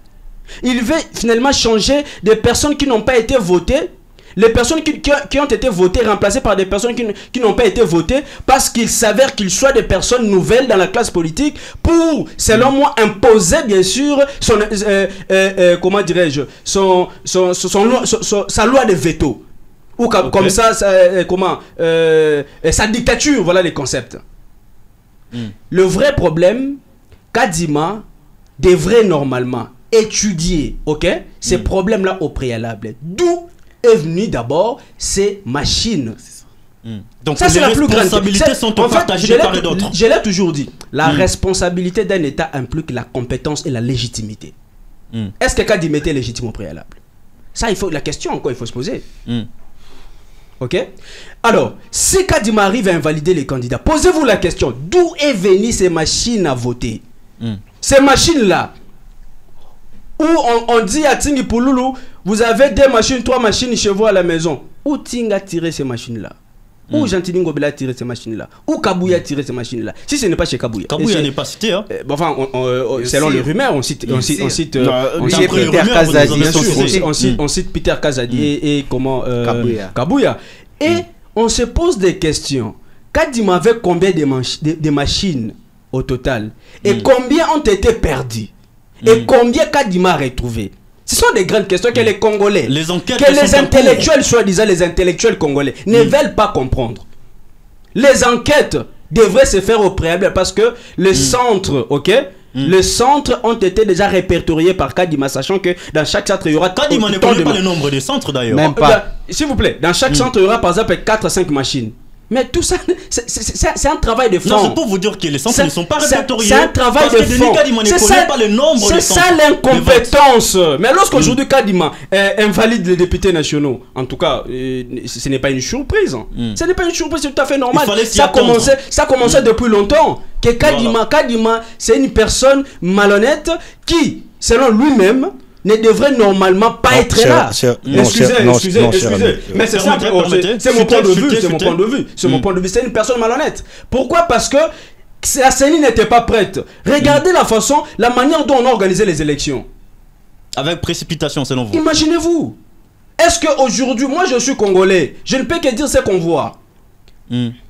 Il veut finalement changer des personnes qui n'ont pas été votées. Les personnes qui ont été votées, remplacées par des personnes qui n'ont pas été votées, parce qu'il s'avère qu'ils soient des personnes nouvelles dans la classe politique pour, selon moi, imposer bien sûr son, comment dirais-je, sa loi de veto. Ou comme ça, sa dictature, voilà les concepts. Le vrai problème, Kadima devrait normalement étudier ces problèmes-là au préalable. D'où est venue d'abord ces machines. Donc ça, les responsabilités sont partagées de part et d'autre. Je l'ai toujours dit, la responsabilité d'un État implique la compétence et la légitimité. Est-ce que Kadima était légitime au préalable? Ça, la question encore, il faut se poser. Alors, si Kadima arrive à invalider les candidats, posez-vous la question, d'où est venue ces machines à voter? Ces machines-là, où on dit à Tingi Pouloulou, vous avez 2 machines, 3 machines chez vous à la maison. Où Tingi a tiré ces machines-là? Où Gentini Ngobila a tiré ces machines-là? Où Kabouya a tiré ces machines-là? Si ce n'est pas chez Kabouya. Kabouya n'est pas cité. Hein? Enfin, selon les rumeurs, on cite Peter Kazadi et comment Kabouya. Et on se pose des questions. Kadima avait combien de machines au total? Et combien ont été perdues? Et combien Kadima a retrouvé? Ce sont des grandes questions que les Congolais, que les intellectuels, soi-disant les intellectuels congolais, ne veulent pas comprendre. Les enquêtes devraient se faire au préalable parce que le centre, Les centres ont été déjà répertoriés par Kadima, sachant que dans chaque centre, il y aura... Kadima ne connaît pas le nombre de centres d'ailleurs. Même pas. S'il vous plaît, dans chaque centre, il y aura par exemple 4 à 5 machines. Mais tout ça, c'est un travail de fond. Non, c'est pour vous dire que les centres ne sont pas répertoriés. C'est un travail de fond. C'est ça l'incompétence. Mais lorsqu'aujourd'hui Kadima invalide les députés nationaux, en tout cas, ce n'est pas une surprise. Ce n'est pas une surprise, c'est tout à fait normal. Ça commençait depuis longtemps. Que Kadima, c'est une personne malhonnête qui, selon lui-même, ne devrait normalement pas être là. Excusez. Mais c'est ça, c'est mon point de vue. C'est mon point de vue. C'est une personne malhonnête. Pourquoi? Parce que la CENI n'était pas prête. Regardez la manière dont on a organisé les élections. Avec précipitation, selon vous. Imaginez-vous. Est-ce qu'aujourd'hui, moi je suis congolais, je ne peux que dire ce qu'on voit.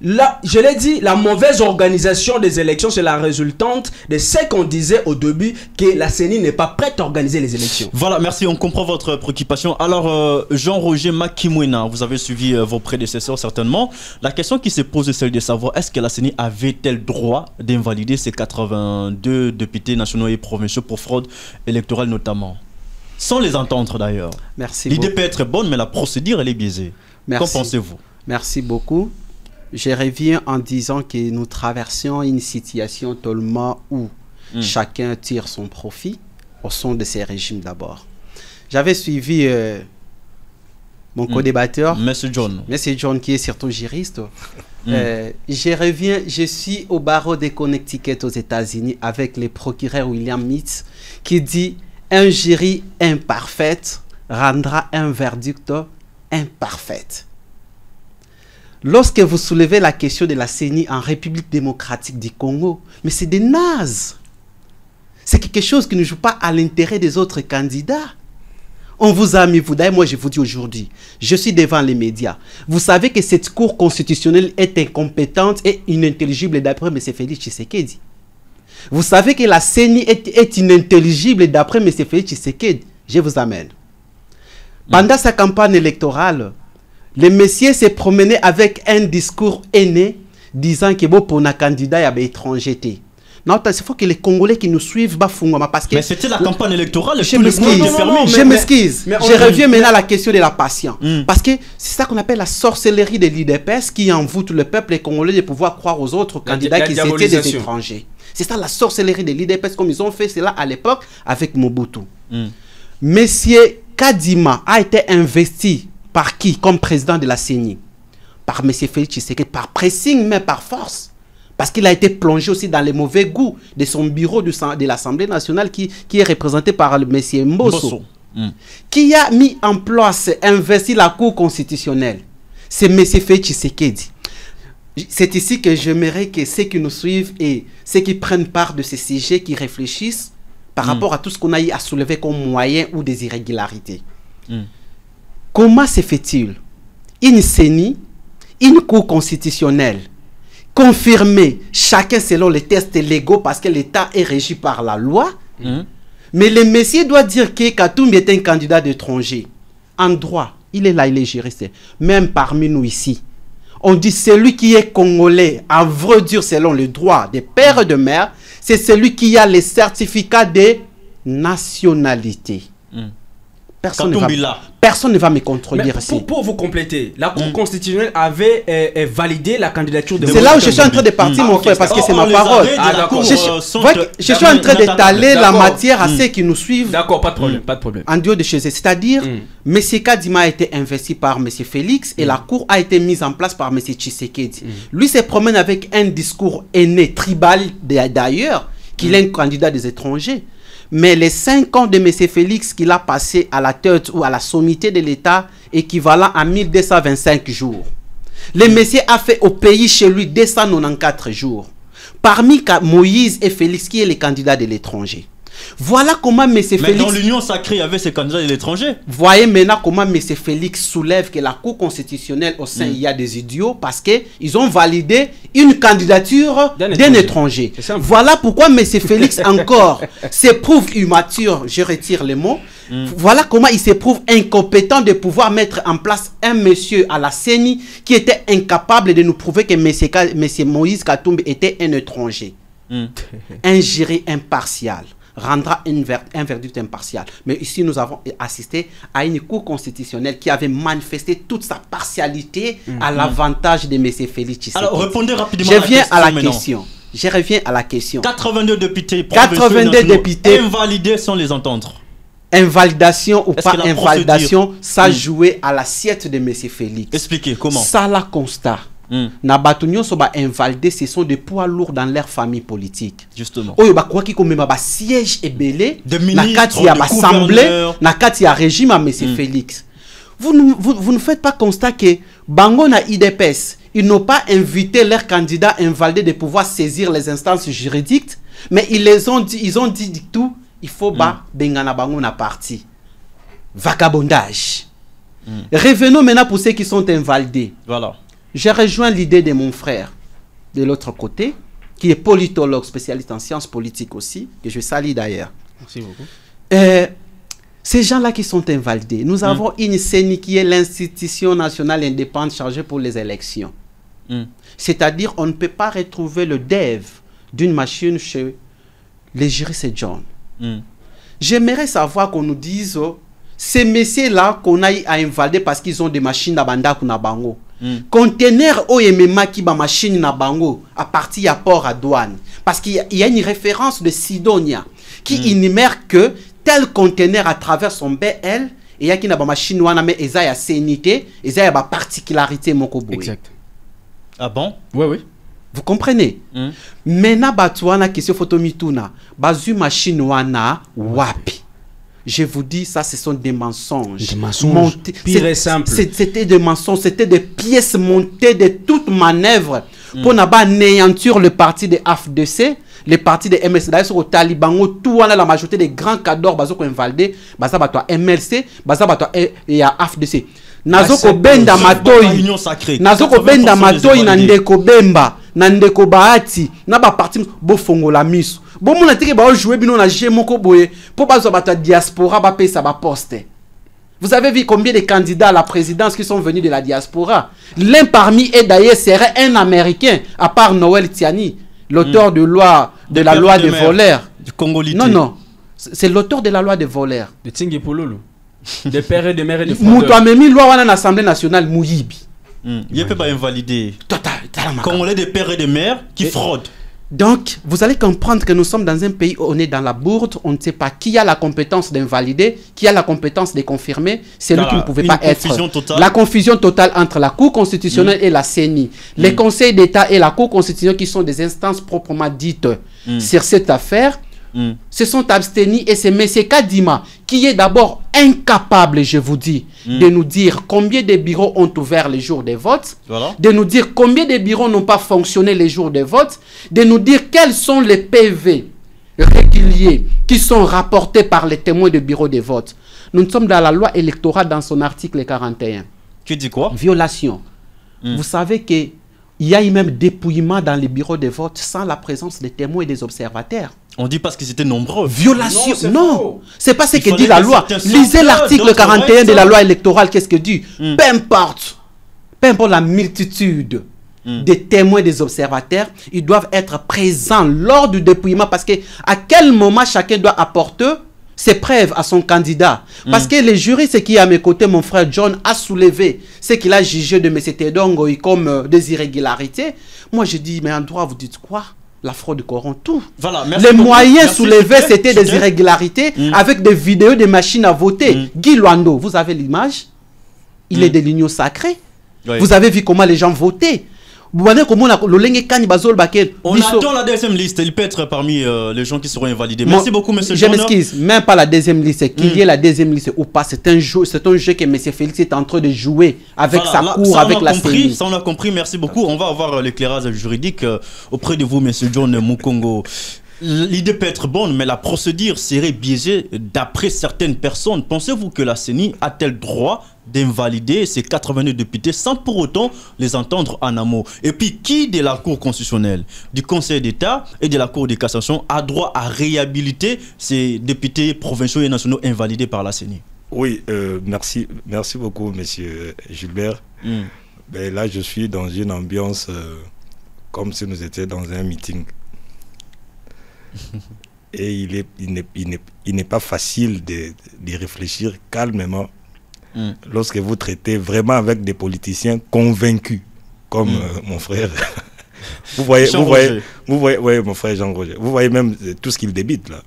Là, je l'ai dit, la mauvaise organisation des élections, c'est la résultante de ce qu'on disait au début, que la CENI n'est pas prête à organiser les élections. Voilà, merci, on comprend votre préoccupation. Alors, Jean-Roger Makimwena, vous avez suivi vos prédécesseurs certainement. La question qui se pose est celle de savoir, est-ce que la CENI avait-elle droit d'invalider ces 82 députés nationaux et provinciaux pour fraude électorale notamment? Sans les entendre d'ailleurs. Merci. L'idée peut être bonne, mais la procédure, elle est biaisée. Qu'en pensez-vous? Merci beaucoup. Je reviens en disant que nous traversons une situation tellement où chacun tire son profit au sein de ces régimes d'abord. J'avais suivi mon co-débatteur, Monsieur John, qui est surtout juriste. Je suis au barreau de Connecticut aux États-Unis avec le procureur William Mitz qui dit « Un jury imparfait rendra un verdict imparfait ». Lorsque vous soulevez la question de la CENI en République démocratique du Congo, mais c'est des nazes. C'est quelque chose qui ne joue pas à l'intérêt des autres candidats. On vous a mis, d'ailleurs moi je vous dis aujourd'hui, je suis devant les médias. Vous savez que cette cour constitutionnelle est incompétente et inintelligible d'après M. Félix Tshisekedi. Vous savez que la CENI est inintelligible d'après M. Félix Tshisekedi. Je vous amène. Pendant sa campagne électorale, le monsieur s'est promené avec un discours haineux disant que bon pour un candidat il y a étranger. Non, il faut que les Congolais qui nous suivent parce que mais c'était la campagne électorale. Je m'excuse. Je reviens maintenant à la question de la patience. Parce que c'est ça qu'on appelle la sorcellerie de l'IDPS qui envoûte le peuple congolais de pouvoir croire aux autres candidats qui étaient des étrangers. C'est ça la sorcellerie de l'IDPS comme ils ont fait cela à l'époque avec Mobutu. Monsieur Kadima a été investi par qui comme président de la CENI? Par M. Félix Tshisekedi, par pressing, mais par force. Parce qu'il a été plongé aussi dans les mauvais goûts de son bureau de l'Assemblée nationale qui est représenté par M. Mbosso. Qui a mis en place, investi la Cour constitutionnelle. C'est M. Félix Tshisekedi. C'est ici que j'aimerais que ceux qui nous suivent et ceux qui prennent part de ces sujets, qui réfléchissent par rapport à tout ce qu'on a eu à soulever comme moyen ou des irrégularités. Comment se fait-il une CENI, une Cour constitutionnelle, confirmée, chacun selon les tests légaux parce que l'État est régi par la loi, mais le monsieur doit dire que Katumbi est un candidat d'étranger. En droit, il est là, il est juriste. Même parmi nous ici, on dit celui qui est congolais, à vrai dire selon le droit des pères et de mères, c'est celui qui a les certificats de nationalité. Personne ne va me contredire ici. Pour vous compléter, la Cour constitutionnelle avait validé la candidature de... C'est là où je suis en train de partir, mon frère, parce que c'est ma parole. Je suis en train d'étaler la matière à ceux qui nous suivent. D'accord, pas de problème, pas de problème. En dehors de chez eux. C'est-à-dire, M. Kadima a été investi par M. Félix et la Cour a été mise en place par M. Tshisekedi. Lui se promène avec un discours aîné, tribal d'ailleurs, qu'il est un candidat des étrangers. Mais les 5 ans de M. Félix qu'il a passé à la tête ou à la sommité de l'État équivalent à 1225 jours. Le monsieur a fait au pays chez lui 294 jours. Parmi Moïse et Félix, qui est le candidat de l'étranger. Voilà comment M. Félix... Mais dans l'Union sacrée, il y avait ces candidats de l'étranger. Voyez maintenant comment M. Félix soulève que la Cour constitutionnelle au sein, il y a des idiots parce qu'ils ont validé une candidature d'un étranger. Voilà pourquoi M. Félix encore s'éprouve immature, je retire les mots. Voilà comment il s'éprouve incompétent de pouvoir mettre en place un monsieur à la CENI qui était incapable de nous prouver que M. Moïse Katumbi était un étranger. Un jury impartial rendra un verdict impartial. Mais ici, nous avons assisté à une cour constitutionnelle qui avait manifesté toute sa partialité à l'avantage de M. Félix Tshisekedi. Alors, répondez rapidement Je reviens à la question. 82 députés, invalidés sans les entendre. Invalidation ou pas invalidation, ça jouait à l'assiette de M. Félix. Expliquez comment. Ça, la constat. Nabatunyo soba invalidé, ce sont des poids lourds dans leur famille politique. Justement. Oyo ba quoi qui comme ba siège et belé de ministres, de assemblée, na kati ya régime à M. Félix. Vous ne faites pas constat que Bango na IDPS, ils n'ont pas invité leurs candidats invalidés de pouvoir saisir les instances juridiques, mais ils ont dit du tout, il faut ba bengana Bango na parti. Vagabondage. Revenons maintenant pour ceux qui sont invalidés. Voilà. J'ai rejoint l'idée de mon frère de l'autre côté, qui est politologue, spécialiste en sciences politiques aussi, que je salue d'ailleurs. Merci beaucoup. Ces gens-là qui sont invalidés, nous avons une CENI qui est l'institution nationale indépendante chargée pour les élections. C'est-à-dire, on ne peut pas retrouver le dev d'une machine chez les juristes et John. J'aimerais savoir qu'on nous dise, ces messieurs-là qu'on a à invalider parce qu'ils ont des machines à banda ou na bango. Conteneur OMMA qui ba machine na bango à partir à port à douane. Parce qu'il y a une référence de Sidonia qui énumère que tel conteneur à travers son BL, et il y a qui na ba machine wana mais eza ya sénité, eza ya ba particularité moko boye. Exact. Ah bon? Oui. Vous comprenez? Mena batouana question photomituna, bazu machine wana wapi. Je vous dis, ça, ce sont des mensonges. Des mensonges. Pire et simple. C'était des mensonges, c'était des pièces montées de toute manœuvre pour anéantir le parti de AFDC, le parti de MLC. D'ailleurs, sur le Taliban, tout la majorité des grands cadors, bazo ko invalidé, baza batwa MLC, baza batwa et AFDC. Nazoko benda matoi, nazoko benda matoi na ndeko bemba, na ndeko baati, na ba parti bo fongo la miso. Bon mon atike ba jouer bino na jemoko boye pour bazo bata diaspora ba payer ça ba poste. Vous avez vu combien de candidats à la présidence qui sont venus de la diaspora? L'un parmi eux d'ailleurs serait un Américain, à part Noël Tiani, l'auteur de la loi des voleurs. Du Congolité. Non, c'est l'auteur de la loi des voleurs. De Tsingi Pololo. Des pères et des mères et des frères. Moutou a mis loi à l'Assemblée nationale Mouyibi. Il ne peut pas invalider. Congolais des pères et des mères qui fraudent. Donc, vous allez comprendre que nous sommes dans un pays où on est dans la bourde, on ne sait pas qui a la compétence d'invalider, qui a la compétence de confirmer, c'est lui qui ne pouvait pas être. La confusion totale entre la Cour constitutionnelle et la CENI. Les conseils d'État et la Cour constitutionnelle qui sont des instances proprement dites sur cette affaire, se sont abstenus et c'est M. Kadima qui est d'abord incapable, je vous dis, de nous dire combien de bureaux ont ouvert les jours des votes, de nous dire combien de bureaux n'ont pas fonctionné les jours des votes, de nous dire quels sont les PV réguliers qui sont rapportés par les témoins de bureaux de vote. Nous sommes dans la loi électorale dans son article 41. Qui dit quoi? Violation. Vous savez qu'il y a eu même dépouillement dans les bureaux de vote sans la présence des témoins et des observateurs. On dit parce qu'ils étaient nombreux. Violation. Non, c'est pas ce que dit la loi. Lisez l'article 41 de la loi électorale. Qu'est-ce que dit? Peu importe la multitude des témoins, des observateurs, ils doivent être présents lors du dépouillement parce que à quel moment chacun doit apporter ses preuves à son candidat. Parce que les juristes qui est à mes côtés, mon frère John, a soulevé ce qu'il a jugé de M. Tedongo comme des irrégularités. Moi, je dis, mais en droit, vous dites quoi? La fraude corrompt tout. Voilà, les moyens soulevés, c'était des irrégularités avec des vidéos des machines à voter. Guy Luando, vous avez l'image? Il est de l'union sacrée. Vous avez vu comment les gens votaient. On attend la deuxième liste. Il peut être parmi les gens qui seront invalidés. Merci beaucoup, M. Je m'excuse, même pas la deuxième liste. Qu'il y ait la deuxième liste ou pas, c'est un jeu que M. Félix est en train de jouer avec sa cour, avec la CENI. Ça, on a compris. Merci beaucoup. On va avoir l'éclairage juridique auprès de vous, M. John Mukongo. L'idée peut être bonne, mais la procédure serait biaisée d'après certaines personnes. Pensez-vous que la CENI a-t-elle droit d'invalider ces 82 députés sans pour autant les entendre en amont? Et puis, qui de la Cour constitutionnelle, du Conseil d'État et de la Cour de cassation a droit à réhabiliter ces députés provinciaux et nationaux invalidés par la CENI? Oui, merci beaucoup, monsieur Gilbert. Ben, là, je suis dans une ambiance comme si nous étions dans un meeting. Et il n'est pas facile de réfléchir calmement lorsque vous traitez vraiment avec des politiciens convaincus, comme mon frère. Vous voyez, ouais, mon frère Jean-Roger. Vous voyez même tout ce qu'il débite là.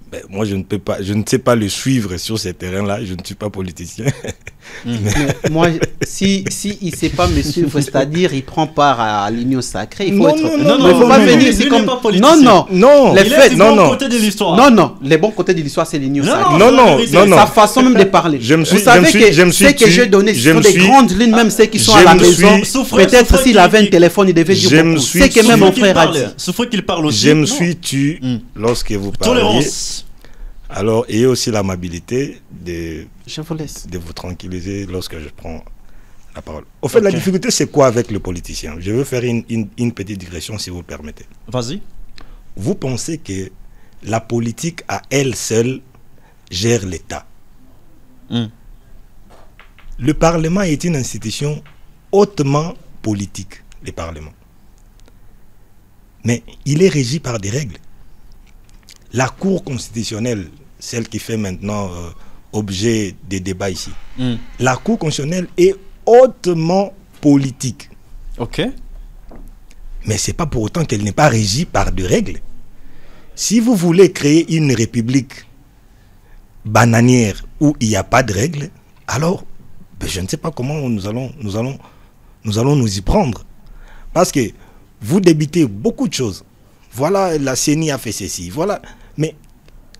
Ben, moi, je ne sais pas le suivre sur ces terrains-là. Je ne suis pas politicien. Mais moi, si il ne sait pas me suivre, c'est-à-dire il prend part à l'union sacrée, il faut être... Non, il ne faut pas venir ici comme... Non, les faits, les bons côtés de l'histoire. Non, les bons côtés de l'histoire, c'est l'union sacrée. Non. Sa façon même de parler. Vous savez que ce que j'ai donné, ce sont des grandes lignes, même ceux qui sont à la maison. Peut-être s'il avait un téléphone, il devait dire beaucoup. C'est que même mon frère a dit. Souffrez qu'il parle aussi. Je me suis tu lorsque vous parlez. Tolérance. Alors, ayez aussi l'amabilité je vous laisse. de vous tranquilliser lorsque je prends la parole. Au fait, la difficulté, c'est quoi avec le politicien? Je veux faire une petite digression, si vous le permettez. Vas-y. Vous pensez que la politique, à elle seule, gère l'État. Le Parlement est une institution hautement politique, le Parlement. Mais il est régi par des règles. La Cour constitutionnelle, celle qui fait maintenant objet des débats ici, la Cour constitutionnelle est hautement politique. Ok. Mais ce n'est pas pour autant qu'elle n'est pas régie par des règles. Si vous voulez créer une république bananière où il n'y a pas de règles, alors je ne sais pas comment nous allons nous y prendre. Parce que vous débitez beaucoup de choses. Voilà, la CENI a fait ceci, voilà. Mais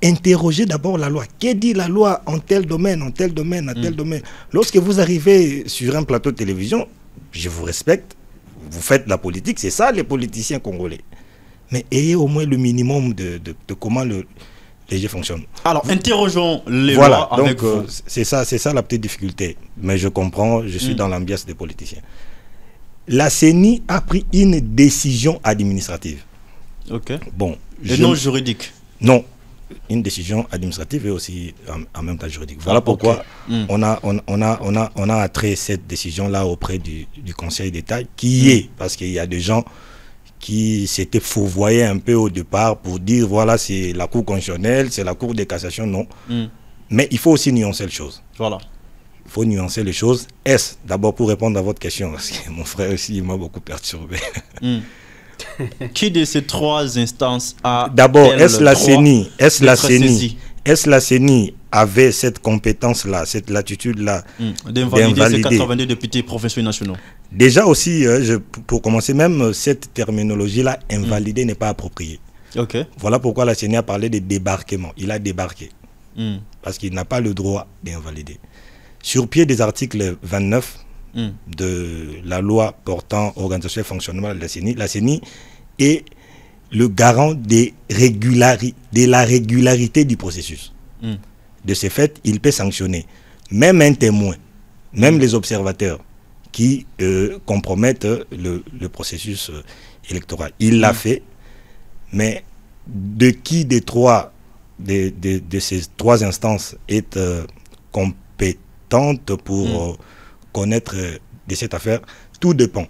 interrogez d'abord la loi. Que dit la loi en tel domaine, en tel domaine, en tel domaine? Lorsque vous arrivez sur un plateau de télévision, je vous respecte, vous faites la politique, c'est ça les politiciens congolais. Mais ayez au moins le minimum de comment les jeux fonctionnent. Alors, interrogeons les lois avec vous. C'est ça la petite difficulté. Mais je comprends, je suis dans l'ambiance des politiciens. La CENI a pris une décision administrative. Ok. Bon. Et non juridique. Non. Une décision administrative et aussi en même temps juridique. Voilà pourquoi on a attrait cette décision-là auprès du Conseil d'État qui est, parce qu'il y a des gens qui s'étaient fourvoyés un peu au départ pour dire voilà, c'est la Cour constitutionnelle, c'est la Cour de cassation, non. Mais il faut aussi nuancer les choses. Voilà. Il faut nuancer les choses. Est-ce, d'abord pour répondre à votre question, parce que mon frère aussi m'a beaucoup perturbé. Qui de ces trois instances a... D'abord, est-ce la CENI avait cette compétence-là, cette latitude-là d'invalider ces 82 députés provinciaux nationaux? Déjà aussi, pour commencer, même cette terminologie-là, invalider n'est pas appropriée. Okay. Voilà pourquoi la CENI a parlé de débarquement. Il a débarqué. Parce qu'il n'a pas le droit d'invalider. Sur pied des articles 29 de la loi portant organisation et fonctionnement de la CENI est le garant de la régularité du processus. De ce fait, il peut sanctionner même un témoin, même les observateurs qui compromettent le processus électoral. Il l'a fait, mais de qui de ces trois instances est compétente pour connaître de cette affaire, tout dépend.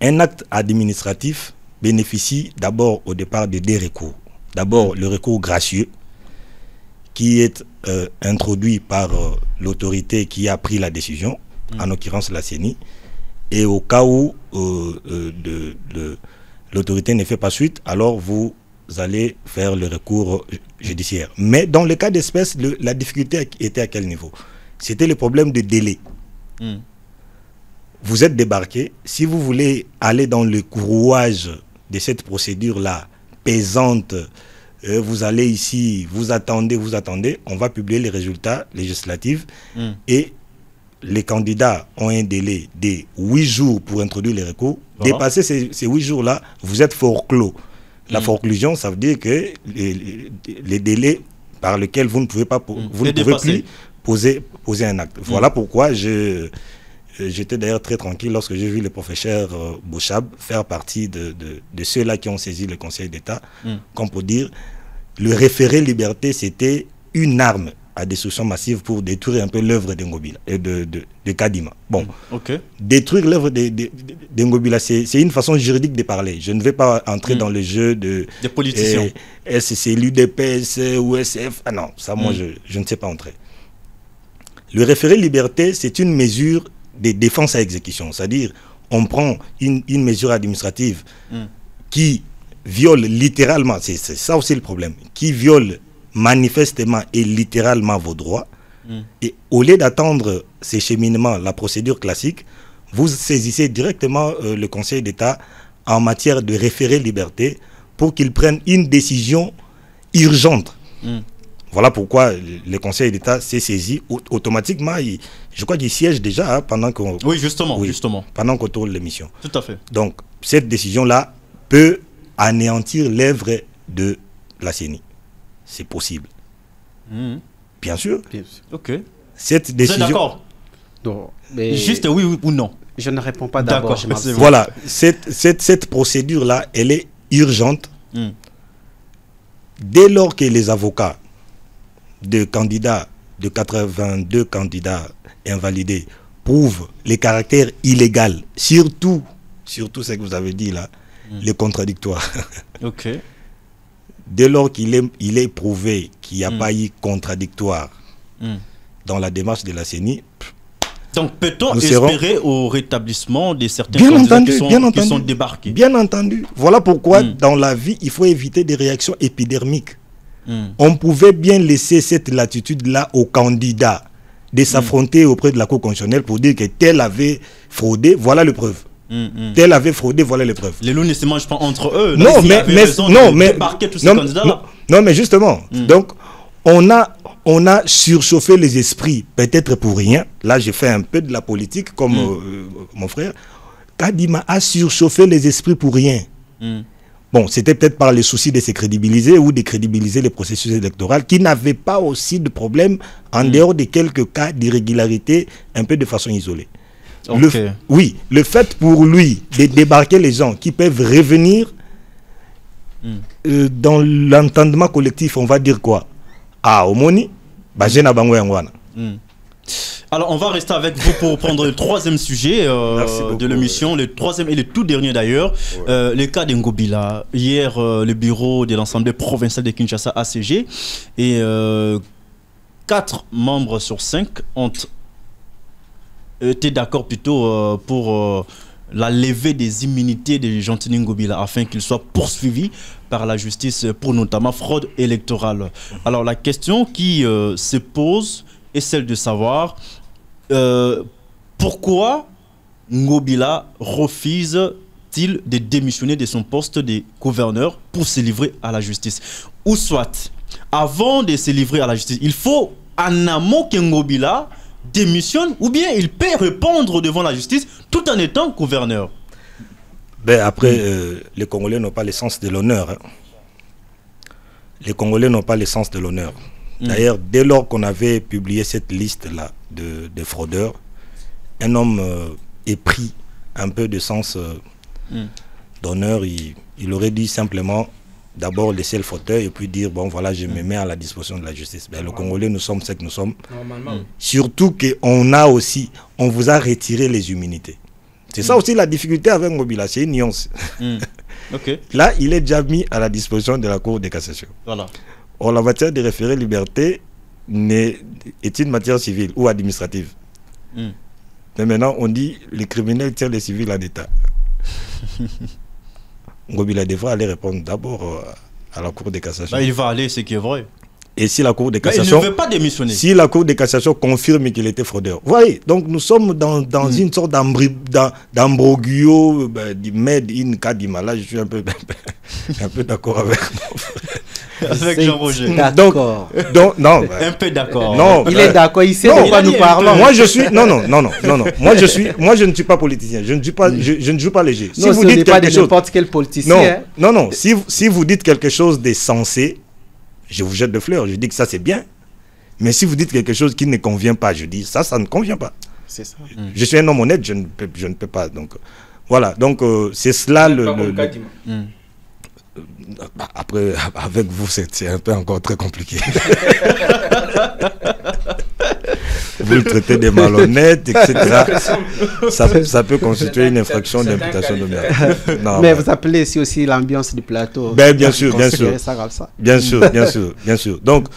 Un acte administratif bénéficie d'abord au départ de deux recours. D'abord le recours gracieux qui est introduit par l'autorité qui a pris la décision, en l'occurrence la CENI, et au cas où l'autorité ne fait pas suite, alors vous allez faire le recours judiciaire. Mais dans le cas d'espèce, la difficulté était à quel niveau? C'était le problème de délai. Vous êtes débarqué, si vous voulez aller dans le courrouage de cette procédure-là, pesante, vous allez ici, vous attendez, on va publier les résultats législatifs et les candidats ont un délai de 8 jours pour introduire les recours. Dépasser ces 8 jours-là, vous êtes forclos. La forclusion, ça veut dire que les délais par lesquels vous ne pouvez pas plus poser un acte. Voilà pourquoi j'étais d'ailleurs très tranquille lorsque j'ai vu le professeur Bouchab faire partie de ceux-là qui ont saisi le Conseil d'État, comme pour dire le référé liberté, c'était une arme à destruction massive pour détruire un peu l'œuvre d'Ngobila et de Kadima. Bon, détruire l'œuvre d'Ngobila, c'est une façon juridique de parler. Je ne vais pas entrer dans le jeu des politiciens. C'est l'UDPS ou SF. Ah non, ça moi je ne sais pas entrer. Le référé liberté, c'est une mesure de défense à exécution. C'est-à-dire, on prend une mesure administrative qui viole littéralement, c'est ça aussi le problème, qui viole manifestement et littéralement vos droits, et au lieu d'attendre ces cheminements, la procédure classique, vous saisissez directement le Conseil d'État en matière de référé liberté pour qu'il prenne une décision urgente. Voilà pourquoi le Conseil d'État s'est saisi automatiquement. Je crois qu'il siège déjà pendant qu'on... Oui, justement. Pendant qu'on tourne l'émission. Tout à fait. Donc, cette décision-là peut anéantir l'œuvre de la CENI. C'est possible. Bien sûr. Ok. Cette décision... Vous êtes d'accord? Non, mais... Juste oui ou non? Je ne réponds pas d'abord. Voilà. Cette procédure-là, elle est urgente. Dès lors que les avocats de 82 candidats invalidés prouvent les caractères illégaux, surtout ce que vous avez dit là, les contradictoires. Ok. Dès lors qu'il est prouvé qu'il n'y a pas eu contradictoire dans la démarche de la CENI. Donc peut-on espérer au rétablissement de certains candidats qui sont débarqués? Bien entendu. Voilà pourquoi dans la vie, il faut éviter des réactions épidermiques. On pouvait bien laisser cette latitude-là aux candidats de s'affronter auprès de la Cour constitutionnelle pour dire que tel avait fraudé, voilà le preuve. Tel avait fraudé, voilà les preuves. Les loups ne se mangent pas entre eux. Non, mais justement, donc on a surchauffé les esprits, peut-être pour rien. Là, j'ai fait un peu de la politique comme mon frère. Kadima a surchauffé les esprits pour rien. Bon, c'était peut-être par le souci de se crédibiliser ou de crédibiliser les processus électoraux qui n'avaient pas aussi de problème en dehors de quelques cas d'irrégularité un peu de façon isolée. Le fait pour lui de débarquer les gens qui peuvent revenir dans l'entendement collectif, on va dire quoi? Ah, Omoni, Bajena Bangwe Angwana. Alors, on va rester avec vous pour prendre le troisième sujet de l'émission, le troisième et le tout dernier d'ailleurs, le cas d'Ngobila. Hier, le bureau de l'Assemblée provinciale de Kinshasa ACG et 4 membres sur 5 ont été d'accord plutôt pour la levée des immunités de Jean-Tini Ngobila afin qu'il soit poursuivi par la justice pour notamment fraude électorale. Alors, la question qui se pose est celle de savoir pourquoi Ngobila refuse-t-il de démissionner de son poste de gouverneur pour se livrer à la justice. Ou soit, avant de se livrer à la justice, il faut en amont que Ngobila démissionne, ou bien il peut répondre devant la justice tout en étant gouverneur. Ben après, les Congolais n'ont pas le sens de l'honneur. Hein. Les Congolais n'ont pas le sens de l'honneur. D'ailleurs, dès lors qu'on avait publié cette liste-là de fraudeurs, un homme est pris un peu de sens d'honneur. Il aurait dit simplement d'abord laisser le fauteuil et puis dire bon voilà, je me mets à la disposition de la justice. Ben, le Congolais, nous sommes ce que nous sommes. Surtout qu'on vous a retiré les immunités. C'est ça aussi la difficulté avec Ngobila, c'est une nuance. Là, il est déjà mis à la disposition de la Cour de cassation. Voilà. Or, la matière de référé liberté est une matière civile ou administrative. Mais maintenant, on dit les criminels tirent les civils en état. Ngobila devra aller répondre d'abord à la Cour de cassation. Là, il va aller, ce qui est vrai. Et si la Cour de cassation... il ne veut pas démissionner. Si la Cour de cassation confirme qu'il était fraudeur. Vous voyez, donc nous sommes dans une sorte d'ambroglio du made in Kadima. Là, je suis un peu d'accord avec mon frère. Avec Jean-Roger. D'accord. Non, un peu d'accord. Non, il est d'accord, il sait de quoi nous parlons. Moi, je suis... Non. Moi, je ne suis pas politicien. Je ne joue pas léger. Non, si vous dites pas de n'importe quel politicien. Non. Si vous dites quelque chose de sensé, je vous jette de fleurs, je dis que ça c'est bien. Mais si vous dites quelque chose qui ne convient pas, je dis ça ne convient pas. C'est ça. Je suis un homme honnête, je ne peux pas. Donc voilà, donc c'est cela Après, avec vous, c'est un peu encore très compliqué. Vous le traitez des malhonnêtes, etc. Ça peut constituer une infraction d'imputation de merde. Mais vous appelez ici aussi l'ambiance du plateau. Bien sûr. Bien sûr. Donc,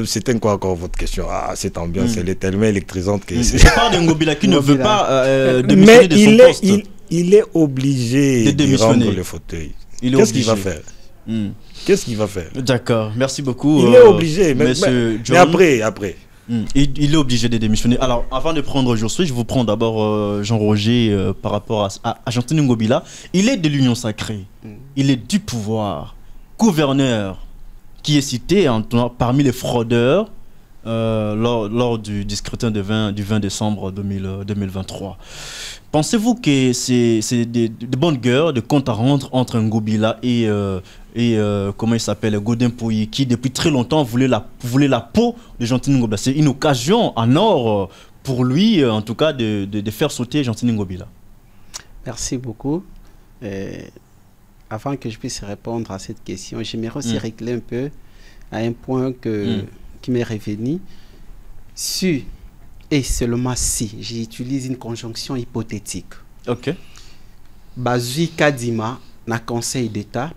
c'était quoi encore votre question? Cette ambiance, elle est tellement électrisante que... Je parle de Ngobila qui ne veut pas démissionner de son poste. Il est obligé de rendre le fauteuil. Qu'est-ce qu'il va faire? Qu'est-ce qu'il va faire? D'accord, merci beaucoup. Il est obligé, mais après. Il est obligé de démissionner. Alors, avant de prendre Josué, je vous prends d'abord Jean-Roger par rapport à Jean-Tini Ngobila. Il est de l'Union Sacrée. Il est du pouvoir. Gouverneur qui est cité parmi les fraudeurs lors du scrutin du 20 décembre 2023. Pensez-vous que c'est de bonnes guerres, de comptes à rendre entre Ngobila et comment il s'appelle, Godin Pouyi, qui depuis très longtemps voulait la peau de Jean-Tini Ngobila? C'est une occasion en or pour lui, en tout cas, de faire sauter Jean-Tini Ngobila. Merci beaucoup. Avant que je puisse répondre à cette question, j'aimerais aussi régler un peu à un point qui m'est revenu. Si et seulement si j'utilise une conjonction hypothétique. Ok. Bazui Kadima na Conseil d'État,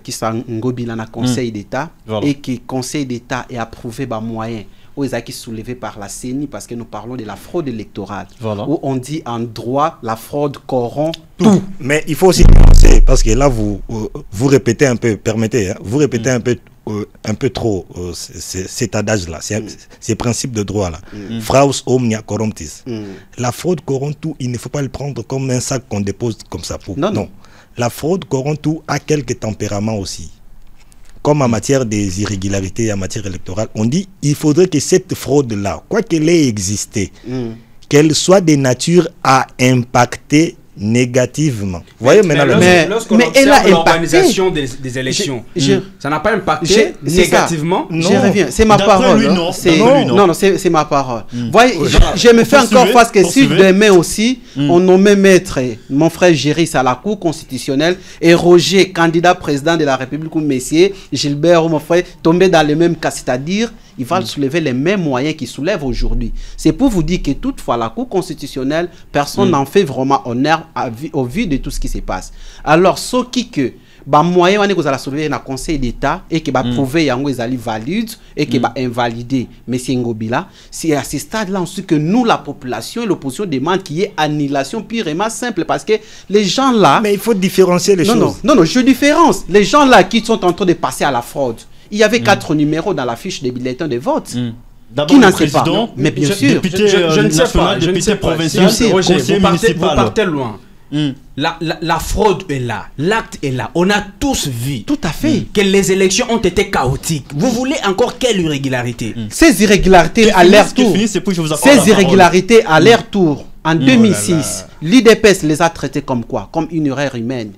qui sont Ngobila na Conseil d'État, voilà. Et que Conseil d'État est approuvé par moyen où ils ont été soulevés par la CENI, parce que nous parlons de la fraude électorale, voilà. Où on dit en droit la fraude corrompt tout. Mais il faut aussi penser, parce que là vous répétez un peu, permettez, hein, vous répétez un peu trop cet adage-là, ces principes de droit-là. Fraus omnia corruptis. La fraude corrompt tout, il ne faut pas le prendre comme un sac qu'on dépose comme ça. Non. La fraude corrompt tout a quelques tempéraments aussi. Comme en matière des irrégularités, en matière électorale, on dit il faudrait que cette fraude-là, quoi qu'elle ait existé, qu'elle soit de nature à impacter négativement. Vous voyez maintenant lorsqu'on observe l'organisation des élections, ça n'a pas impacté négativement. Je reviens, c'est ma parole. Non, c'est ma parole. Voyez, je me fais encore face que si demain aussi, on nommait maître, mon frère Géris à la Cour constitutionnelle et Roger, candidat président de la République, ou Messier, Gilbert, ou mon frère, tomber dans le même cas, c'est-à-dire il va soulever les mêmes moyens qu'il soulève aujourd'hui. C'est pour vous dire que toutefois, la Cour constitutionnelle, personne n'en fait vraiment honneur au vu de tout ce qui se passe. Alors, ce qui que moyen que vous allez soulever dans le Conseil d'État et que prouver que vous allez valider et que invalider M. Ngobila, c'est à ce stade-là ensuite que nous, la population et l'opposition demandent qu'il y ait annulation purement simple, parce que les gens là... Mais il faut différencier les choses. Non, je différencie. Les gens là qui sont en train de passer à la fraude, il y avait 4 numéros dans la fiche des bulletins de vote. D'abord le président, mais bien sûr, député national, député provincial, conseiller municipal. Vous partez loin. La fraude est là, l'acte est là. On a tous vu. Tout à fait. Que les élections ont été chaotiques. Vous voulez encore quelle irrégularité? Ces irrégularités à leur tour. Ces irrégularités à leur tour. En 2006, l'IDPS les a traités comme quoi? Comme une erreur humaine.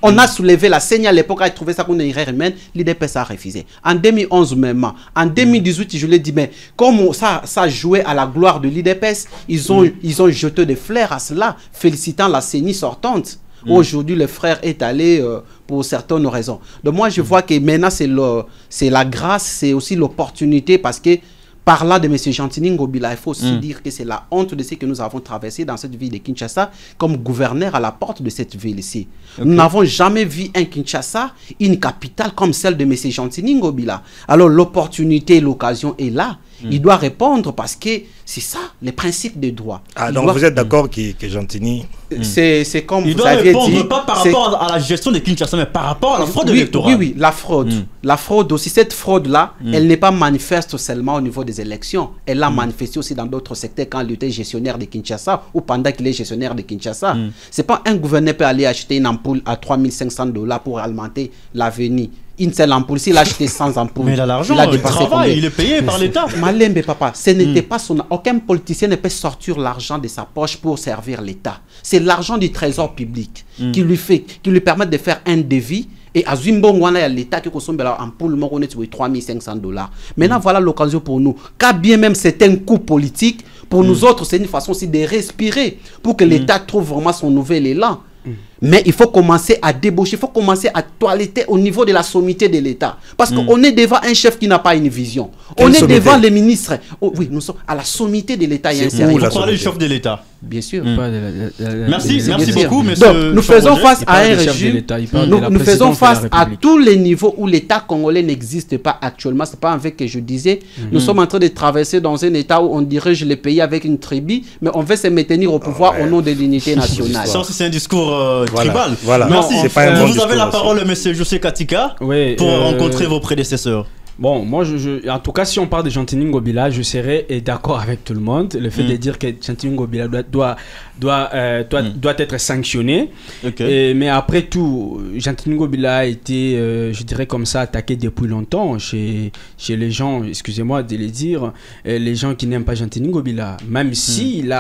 On a soulevé la CENI à l'époque, a trouvé ça comme une erreur humaine, l'IDPS a refusé. En 2011 même, en 2018, je l'ai dit, mais comme ça jouait à la gloire de l'IDPS, ils ont jeté des fleurs à cela, félicitant la CENI sortante. Aujourd'hui, le frère est allé pour certaines raisons. Donc moi, je vois que maintenant, c'est la grâce, c'est aussi l'opportunité, parce que parlant de M. Jean-Tini Ngobila, il faut aussi dire que c'est la honte de ce que nous avons traversé dans cette ville de Kinshasa comme gouverneur à la porte de cette ville-ci. Nous n'avons jamais vu un Kinshasa, une capitale comme celle de M. Jean-Tini Ngobila. Alors l'opportunité, l'occasion est là. Il doit répondre parce que c'est ça, les principes de droit. Donc vous êtes d'accord que Jean-Tini... C'est comme vous aviez dit... Il doit répondre pas par rapport à la gestion de Kinshasa, mais par rapport à la fraude électorale. Oui, la fraude. La fraude aussi, cette fraude-là, elle n'est pas manifeste seulement au niveau des élections. Elle l'a manifestée aussi dans d'autres secteurs quand il était gestionnaire de Kinshasa ou pendant qu'il est gestionnaire de Kinshasa. C'est pas un gouverneur peut aller acheter une ampoule à $3500 pour alimenter l'avenir. Une seule ampoule, s'il a acheté 100 ampoules, mais il a l'argent, il travaille, il est payé par l'État. Malembe papa, ce n'était pas son... Aucun politicien ne peut sortir l'argent de sa poche pour servir l'État. C'est l'argent du trésor public qui lui permet de faire un devis. Et à Zimbabwe, il y a l'État qui consomme l'ampoule, on est sur $3500. Maintenant, voilà l'occasion pour nous. Quand bien même c'est un coup politique, pour nous autres, c'est une façon aussi de respirer pour que l'État trouve vraiment son nouvel élan. Mais il faut commencer à débaucher, il faut commencer à toiletter au niveau de la sommité de l'État. Parce qu'on est devant un chef qui n'a pas une vision. On est devant les ministres. Oh, oui, nous sommes à la sommité de l'État. Vous parlez du chef de l'État. Bien sûr. Merci beaucoup, monsieur. Donc, nous faisons face à un régime. Nous faisons face à tous les niveaux où l'État congolais n'existe pas actuellement. C'est pas avec que je disais. Nous sommes en train de traverser dans un État où on dirige le pays avec une tribu, mais on veut se maintenir au pouvoir au nom de l'unité nationale. Ça, c'est un discours tribal. Voilà. Merci. C'est pas un bon vous avez la discours parole, monsieur José Katika, pour rencontrer vos prédécesseurs. Bon, moi, en tout cas, si on parle de Gentini Ngobila, je serais d'accord avec tout le monde. Le fait de dire que Gentini Ngobila doit être sanctionné. Mais après tout, Gentini Ngobila a été, je dirais comme ça, attaqué depuis longtemps chez les gens, excusez-moi de le dire, les gens qui n'aiment pas Gentini Ngobila. Même si il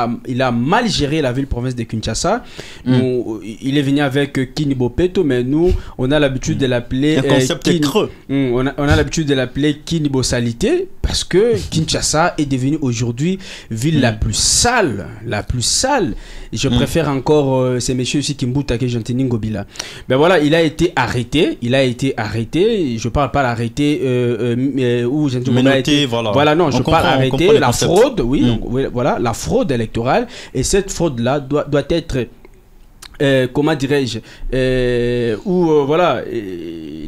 a mal géré la ville-province de Kinshasa. Il est venu avec Kini Bopeto, mais nous, on a l'habitude de l'appeler... Un concept creux. On a l'habitude de l'appeler Kinibosalité parce que Kinshasa est devenue aujourd'hui ville la plus sale. Et je préfère encore ces messieurs aussi Kimbuta que Gentini Ngobila. Ben voilà, il a été arrêté. Je parle pas l'arrêté où Gentini Ngobila a été... Voilà, non, je parle arrêter la fraude, donc, voilà, la fraude électorale. Et cette fraude-là doit être... comment dirais-je,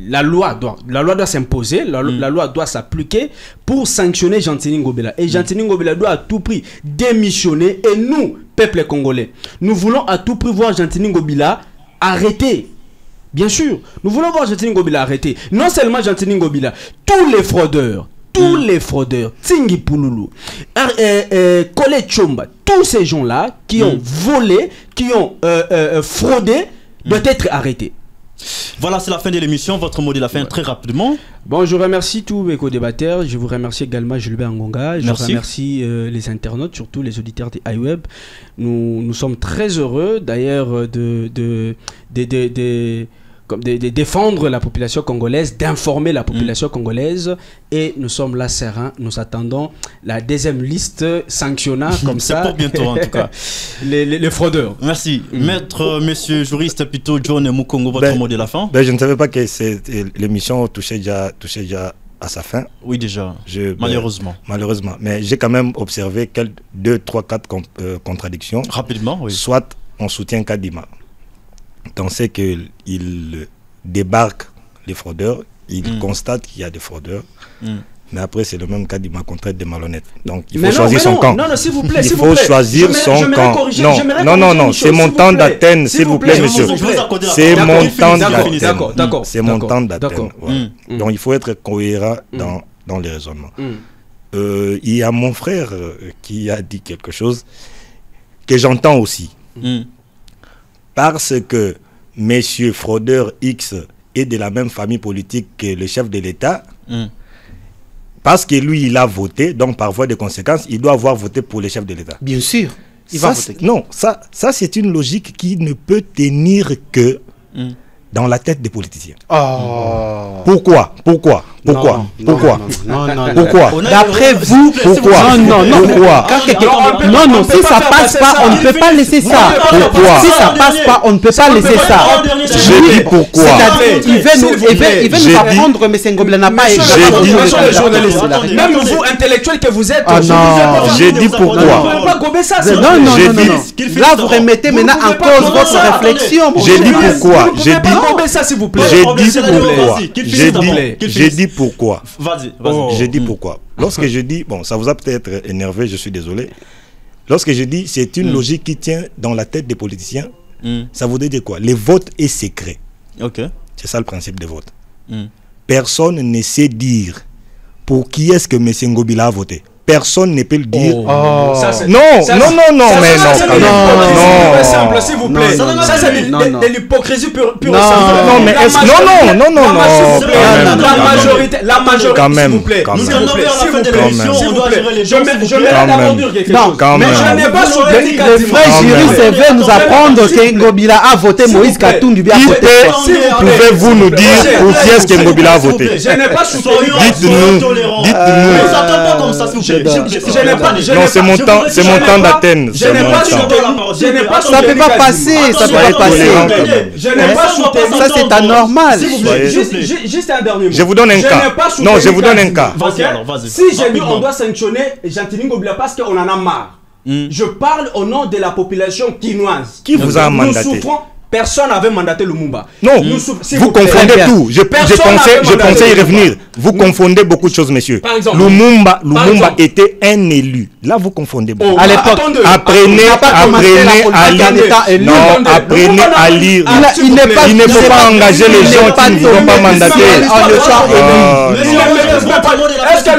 la loi doit s'imposer, la loi doit s'appliquer pour sanctionner Gentini Ngobila. Et Gentini Ngobila doit à tout prix démissionner. Et nous, peuple congolais, nous voulons à tout prix voir Gentini Ngobila arrêté. Bien sûr, nous voulons voir Gentini Ngobila arrêté. Non seulement Gentini Ngobila, tous les fraudeurs, Tsingi Pouloulou, Kole Chomba, tous ces gens-là qui ont volé, qui ont fraudé, doivent être arrêtés. Voilà, c'est la fin de l'émission. Votre mot de la fin très rapidement. Bon, je remercie tous mes co-débatteurs. Je vous remercie également Gilbert Ngonga. Je remercie les internautes, surtout les auditeurs de iWeb. Nous sommes très heureux d'ailleurs de défendre la population congolaise, d'informer la population congolaise, et nous sommes là sereins. Nous attendons la deuxième liste sanctionnant comme ça. C'est pour bientôt en tout cas. les fraudeurs. Merci. Maître, monsieur juriste plutôt John Mukongo, votre mot de la fin. Je ne savais pas que l'émission touchait déjà à sa fin. Oui, déjà. Malheureusement. Malheureusement. Mais j'ai quand même observé 2, 3, 4 contradictions. Rapidement, oui. Soit on soutient Kadima. On sait qu'il débarque les fraudeurs, il constate qu'il y a des fraudeurs, mais après c'est le même cas du contraire des malhonnêtes. Donc il faut choisir son camp. Non, s'il vous plaît. Il faut choisir son camp. Non, c'est mon temps d'Athènes, s'il vous plaît, monsieur. C'est mon temps d'Athènes. D'accord. C'est mon temps d'Athènes. Donc il faut être cohérent dans les raisonnements. Il y a mon frère qui a dit quelque chose que j'entends aussi. Parce que monsieur fraudeur X est de la même famille politique que le chef de l'État, parce que lui, il a voté, donc par voie de conséquence, il doit avoir voté pour le chef de l'État. Bien sûr. Il va voter. Non, ça c'est une logique qui ne peut tenir que dans la tête des politiciens. Pourquoi D'après vous, pourquoi? Non, si ça passe pas, on ne peut pas laisser ça. Pourquoi? Si ça passe pas, on ne peut pas laisser ça. Je dis pourquoi. Il veut nous apprendre, mais Ngobila n'a pas écrit. Même vous, intellectuels que vous êtes, j'ai dit pourquoi. Non. Là, vous remettez maintenant en cause votre réflexion. J'ai dit pourquoi. J'ai dit pourquoi. Vas-y. J'ai dit pourquoi. Lorsque je dis, bon, ça vous a peut-être énervé, je suis désolé. Lorsque je dis c'est une logique qui tient dans la tête des politiciens, ça voudrait dire quoi? Les votes est secret. C'est ça le principe des votes. Personne ne sait dire pour qui est-ce que M. Ngobila a voté. Personne ne peut le dire. Non, simple, s'il vous plaît. Ça, c'est de l'hypocrisie pure et simple. La majorité, s'il vous plaît. Nous allons vers la fin de l'émission, on doit gérer les gens. Je mets d'abord dire quelque chose. Mais je n'ai pas sur le frère juriste veut nous apprendre que Ngobila a voté Moïse Katumbi bien voté. Pouvez-vous nous dire pour qui est-ce que Ngobila a voté? Je n'ai pas sur Dites-nous. On ne s'attend pas comme ça, s'il vous plaît. Non, c'est mon temps d'Athènes. Je n'ai pas shooté. Ça ne peut pas passer. Ça ne peut pas passer. Je n'ai pas shooté. Ça, c'est anormal. Juste un dernier mot. Je vous donne un cas. Non, je vous donne un cas. Si j'ai dit on doit sanctionner Jean-Tini Ngobila parce qu'on en a marre, je parle au nom de la population quinoise. Qui vous a mandaté? Nous souffrons. Personne n'avait mandaté Lumumba. Non, vous confondez tout. Je pensais y revenir. Vous confondez beaucoup de choses, messieurs. Par exemple, Lumumba était un élu. Là, vous confondez beaucoup. À l'époque, apprenez à lire. Il ne faut pas engager les gens qui ne vont pas mandater. Est-ce que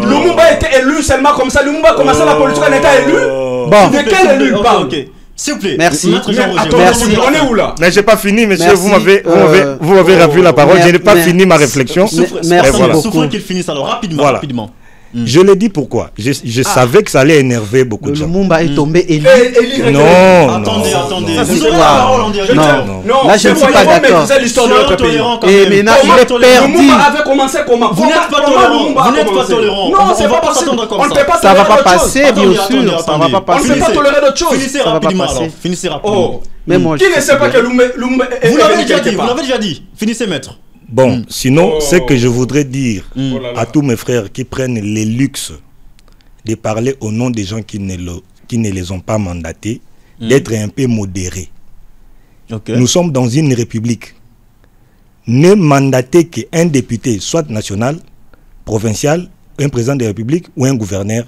Lumumba était élu seulement comme ça? Lumumba a commencé la politique, il était élu. Bon. De quel élu il parle? S'il vous plaît. Merci. Merci. On est où là? Mais j'ai pas fini, monsieur. Vous m'avez ravi la parole. Je n'ai pas fini ma réflexion. Merci beaucoup. Souffrons qu'il finisse alors rapidement. Je l'ai dit pourquoi. Je savais que ça allait énerver beaucoup de gens. Lumumba est tombé élu. Non. Attendez. Vous avez la parole en direct. Non. Là, je ne suis pas d'accord. l'histoire de notre pays. Et maintenant, il est perdu. Lumumba avait commencé comment? Vous n'êtes pas tolérant. Non, c'est pas possible. On ne peut pas ça va pas tolérer d'autres passer, choses. bien sûr. Ça va pas On ne passer. peut pas tolérer d'autres choses. Finissez rapidement. Mais moi, Qui ne sait pas que Lumumba est Vous l'avez déjà dit. Finissez, maître. Bon, sinon, ce que je voudrais dire à tous mes frères qui prennent les luxes de parler au nom des gens qui ne les ont pas mandatés, d'être un peu modérés. Nous sommes dans une république. Ne mandatez qu'un député, soit national, provincial, un président de la République ou un gouverneur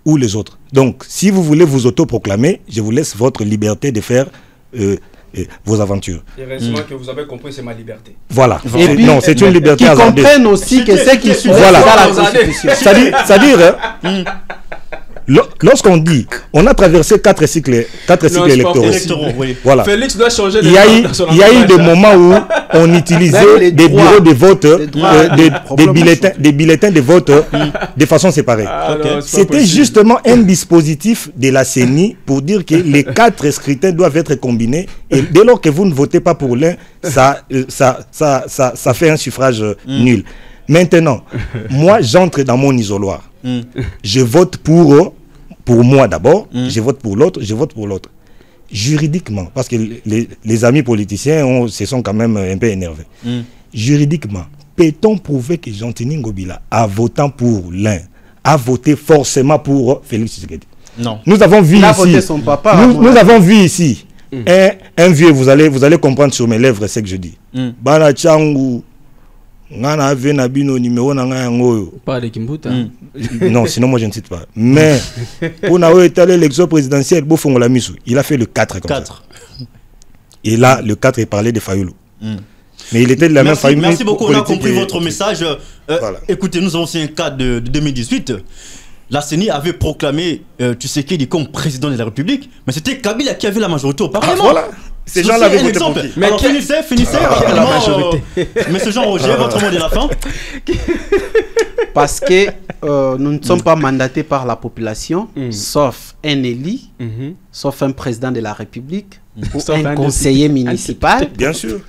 ou les autres. Donc, si vous voulez vous autoproclamer, je vous laisse votre liberté de faire vos aventures. Heureusement que vous avez compris, c'est ma liberté. Voilà. Et puis, non, c'est une liberté qui hasardeuse. comprennent aussi que c'est qui sont dans la Constitution. C'est-à-dire, lorsqu'on dit, on a traversé 4 cycles électoraux. Voilà. Félix doit changer de Il y a eu des moments où on utilisait des bureaux de vote, des bulletins de vote de façon séparée. C'était justement un dispositif de la CENI pour dire que les 4 scrutins doivent être combinés et dès lors que vous ne votez pas pour l'un, ça fait un suffrage nul. Maintenant, moi j'entre dans mon isoloir. Je vote pour moi d'abord, je vote pour l'autre, je vote pour l'autre. Juridiquement, parce que les amis politiciens se sont quand même un peu énervés. Juridiquement, peut-on prouver que Jean-Tini Ngobila, en votant pour l'un, a voté forcément pour Félix Tshisekedi? Non. Nous avons vu Il a ici, voté son papa. nous avons vu ici un vieux, vous allez comprendre sur mes lèvres ce que je dis. Bana Changu. Pas de Kimbuta. Non, sinon moi je ne cite pas. Mais pour l'élection présidentielle, il a fait le 4 comme 4. Ça. Et là, le 4 est parlé de Fayoulou. Mais il était de la même famille. Merci beaucoup, on a compris votre message. Voilà. Écoutez, nous avons aussi un cas de 2018. La CENI avait proclamé Tshisekedi comme président de la République, mais c'était Kabila qui avait la majorité au Parlement. Voilà. Ces gens l'avaient voté pour qui? Mais alors, finissez Monsieur Jean-Roger, votre mot de la fin. Parce que nous ne sommes pas mandatés par la population, sauf un élu, sauf un président de la République, ou un conseiller municipal. Bien sûr.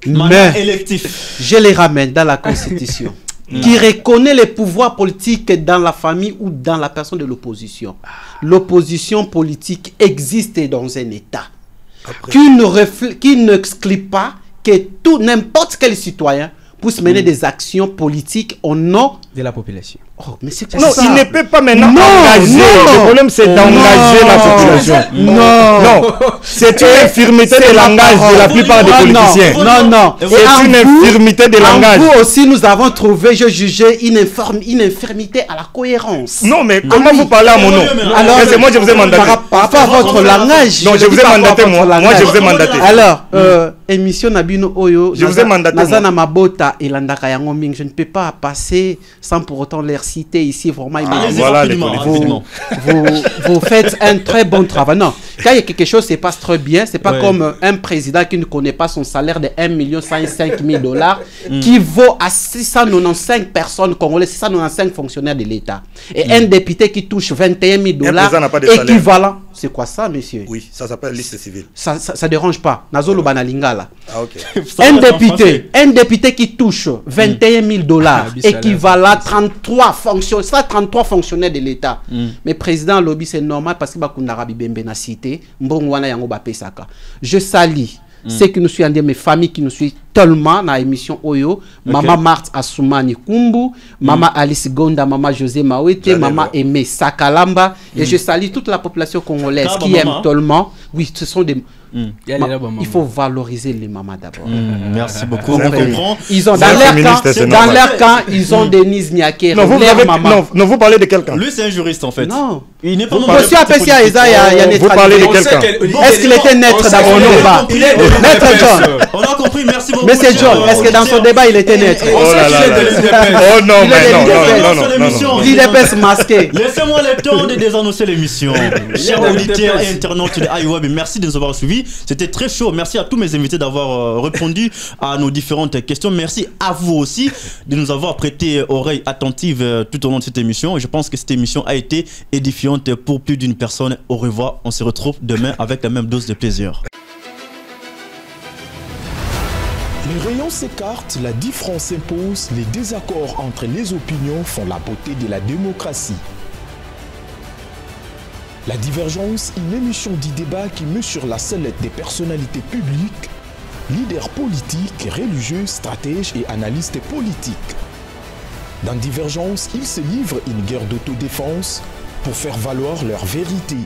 Mais électif. Je les ramène dans la Constitution. Qui reconnaît les pouvoirs politiques dans la famille ou dans la personne de l'opposition. L'opposition politique existe dans un État. Qui n'exclut pas que n'importe quel citoyen puisse mener des actions politiques au nom de la population. Oh, mais c'est non, ça. Il ne peut pas maintenant engager. Le problème, c'est d'engager la population. Non. C'est une infirmité de langage de la plupart des politiciens. Non. C'est une infirmité de langage. Vous aussi, nous avons trouvé, je jugeais, une infirmité à la cohérence. Non, mais comment vous parlez à mon nom? Alors, c'est moi, je vous ai mandaté. Par rapport à votre langage. Non, je vous ai mandaté, moi. Moi, je vous ai mandaté. Alors, émission Nabino Oyo. Je vous ai mandaté. Nazana Mabota et Landaka Yangoming. Je ne peux pas passer sans pour autant l'air citer ici. Vraiment, voilà, vous faites un très bon travail. Non, Quand il y a quelque chose qui se passe très bien, c'est pas comme un président qui ne connaît pas son salaire de 1 105 000 $, qui vaut à 695 personnes congolaises, 695 fonctionnaires de l'État. Et un député qui touche 21 000 $, équivalent. C'est quoi ça, monsieur? Oui, ça s'appelle liste civile. Ça dérange pas. Nazolo Banalingala. Ah, ok. Un député qui touche 21 000 $, équivalent à 33 fonctionnaires de l'État. Mais président lobby, c'est normal parce que je salis c'est que nous sommes mes familles qui nous suivent tellement dans l'émission Oyo. Maman Marthe Assoumani Kumbu, Maman Alice Gonda, Maman José Mawete, Maman Aimé Sakalamba. Et je salue toute la population congolaise qui aime tellement. Oui, ce sont des... Il faut valoriser les mamans d'abord. Merci beaucoup. On comprend. Ils ont dans leur camp, ils ont Denise Niaké. Non, vous parlez de quelqu'un. Lui, c'est un juriste en fait. Non. Il n'est pas Monsieur Apessia, il y a vous parlez de quelqu'un. Est-ce qu'il était naître d'abord ou pas? Maître John. On a compris, merci beaucoup. Monsieur John, est-ce que dans son débat, il était naître? Oh là là. Oh non, mais non. Il est masqué. Laissez-moi le temps de désannoncer l'émission. Chers auditeurs et internautes de iWeb, merci de nous avoir suivis. C'était très chaud. Merci à tous mes invités d'avoir répondu à nos différentes questions. Merci à vous aussi de nous avoir prêté oreille attentive tout au long de cette émission. Je pense que cette émission a été édifiante pour plus d'une personne. Au revoir. On se retrouve demain avec la même dose de plaisir. Les rayons s'écartent, la différence s'impose, les désaccords entre les opinions font la beauté de la démocratie. La Divergence, une émission de débat qui met sur la sellette des personnalités publiques, leaders politiques, religieux, stratèges et analystes politiques. Dans Divergence, ils se livrent une guerre d'autodéfense pour faire valoir leur vérité.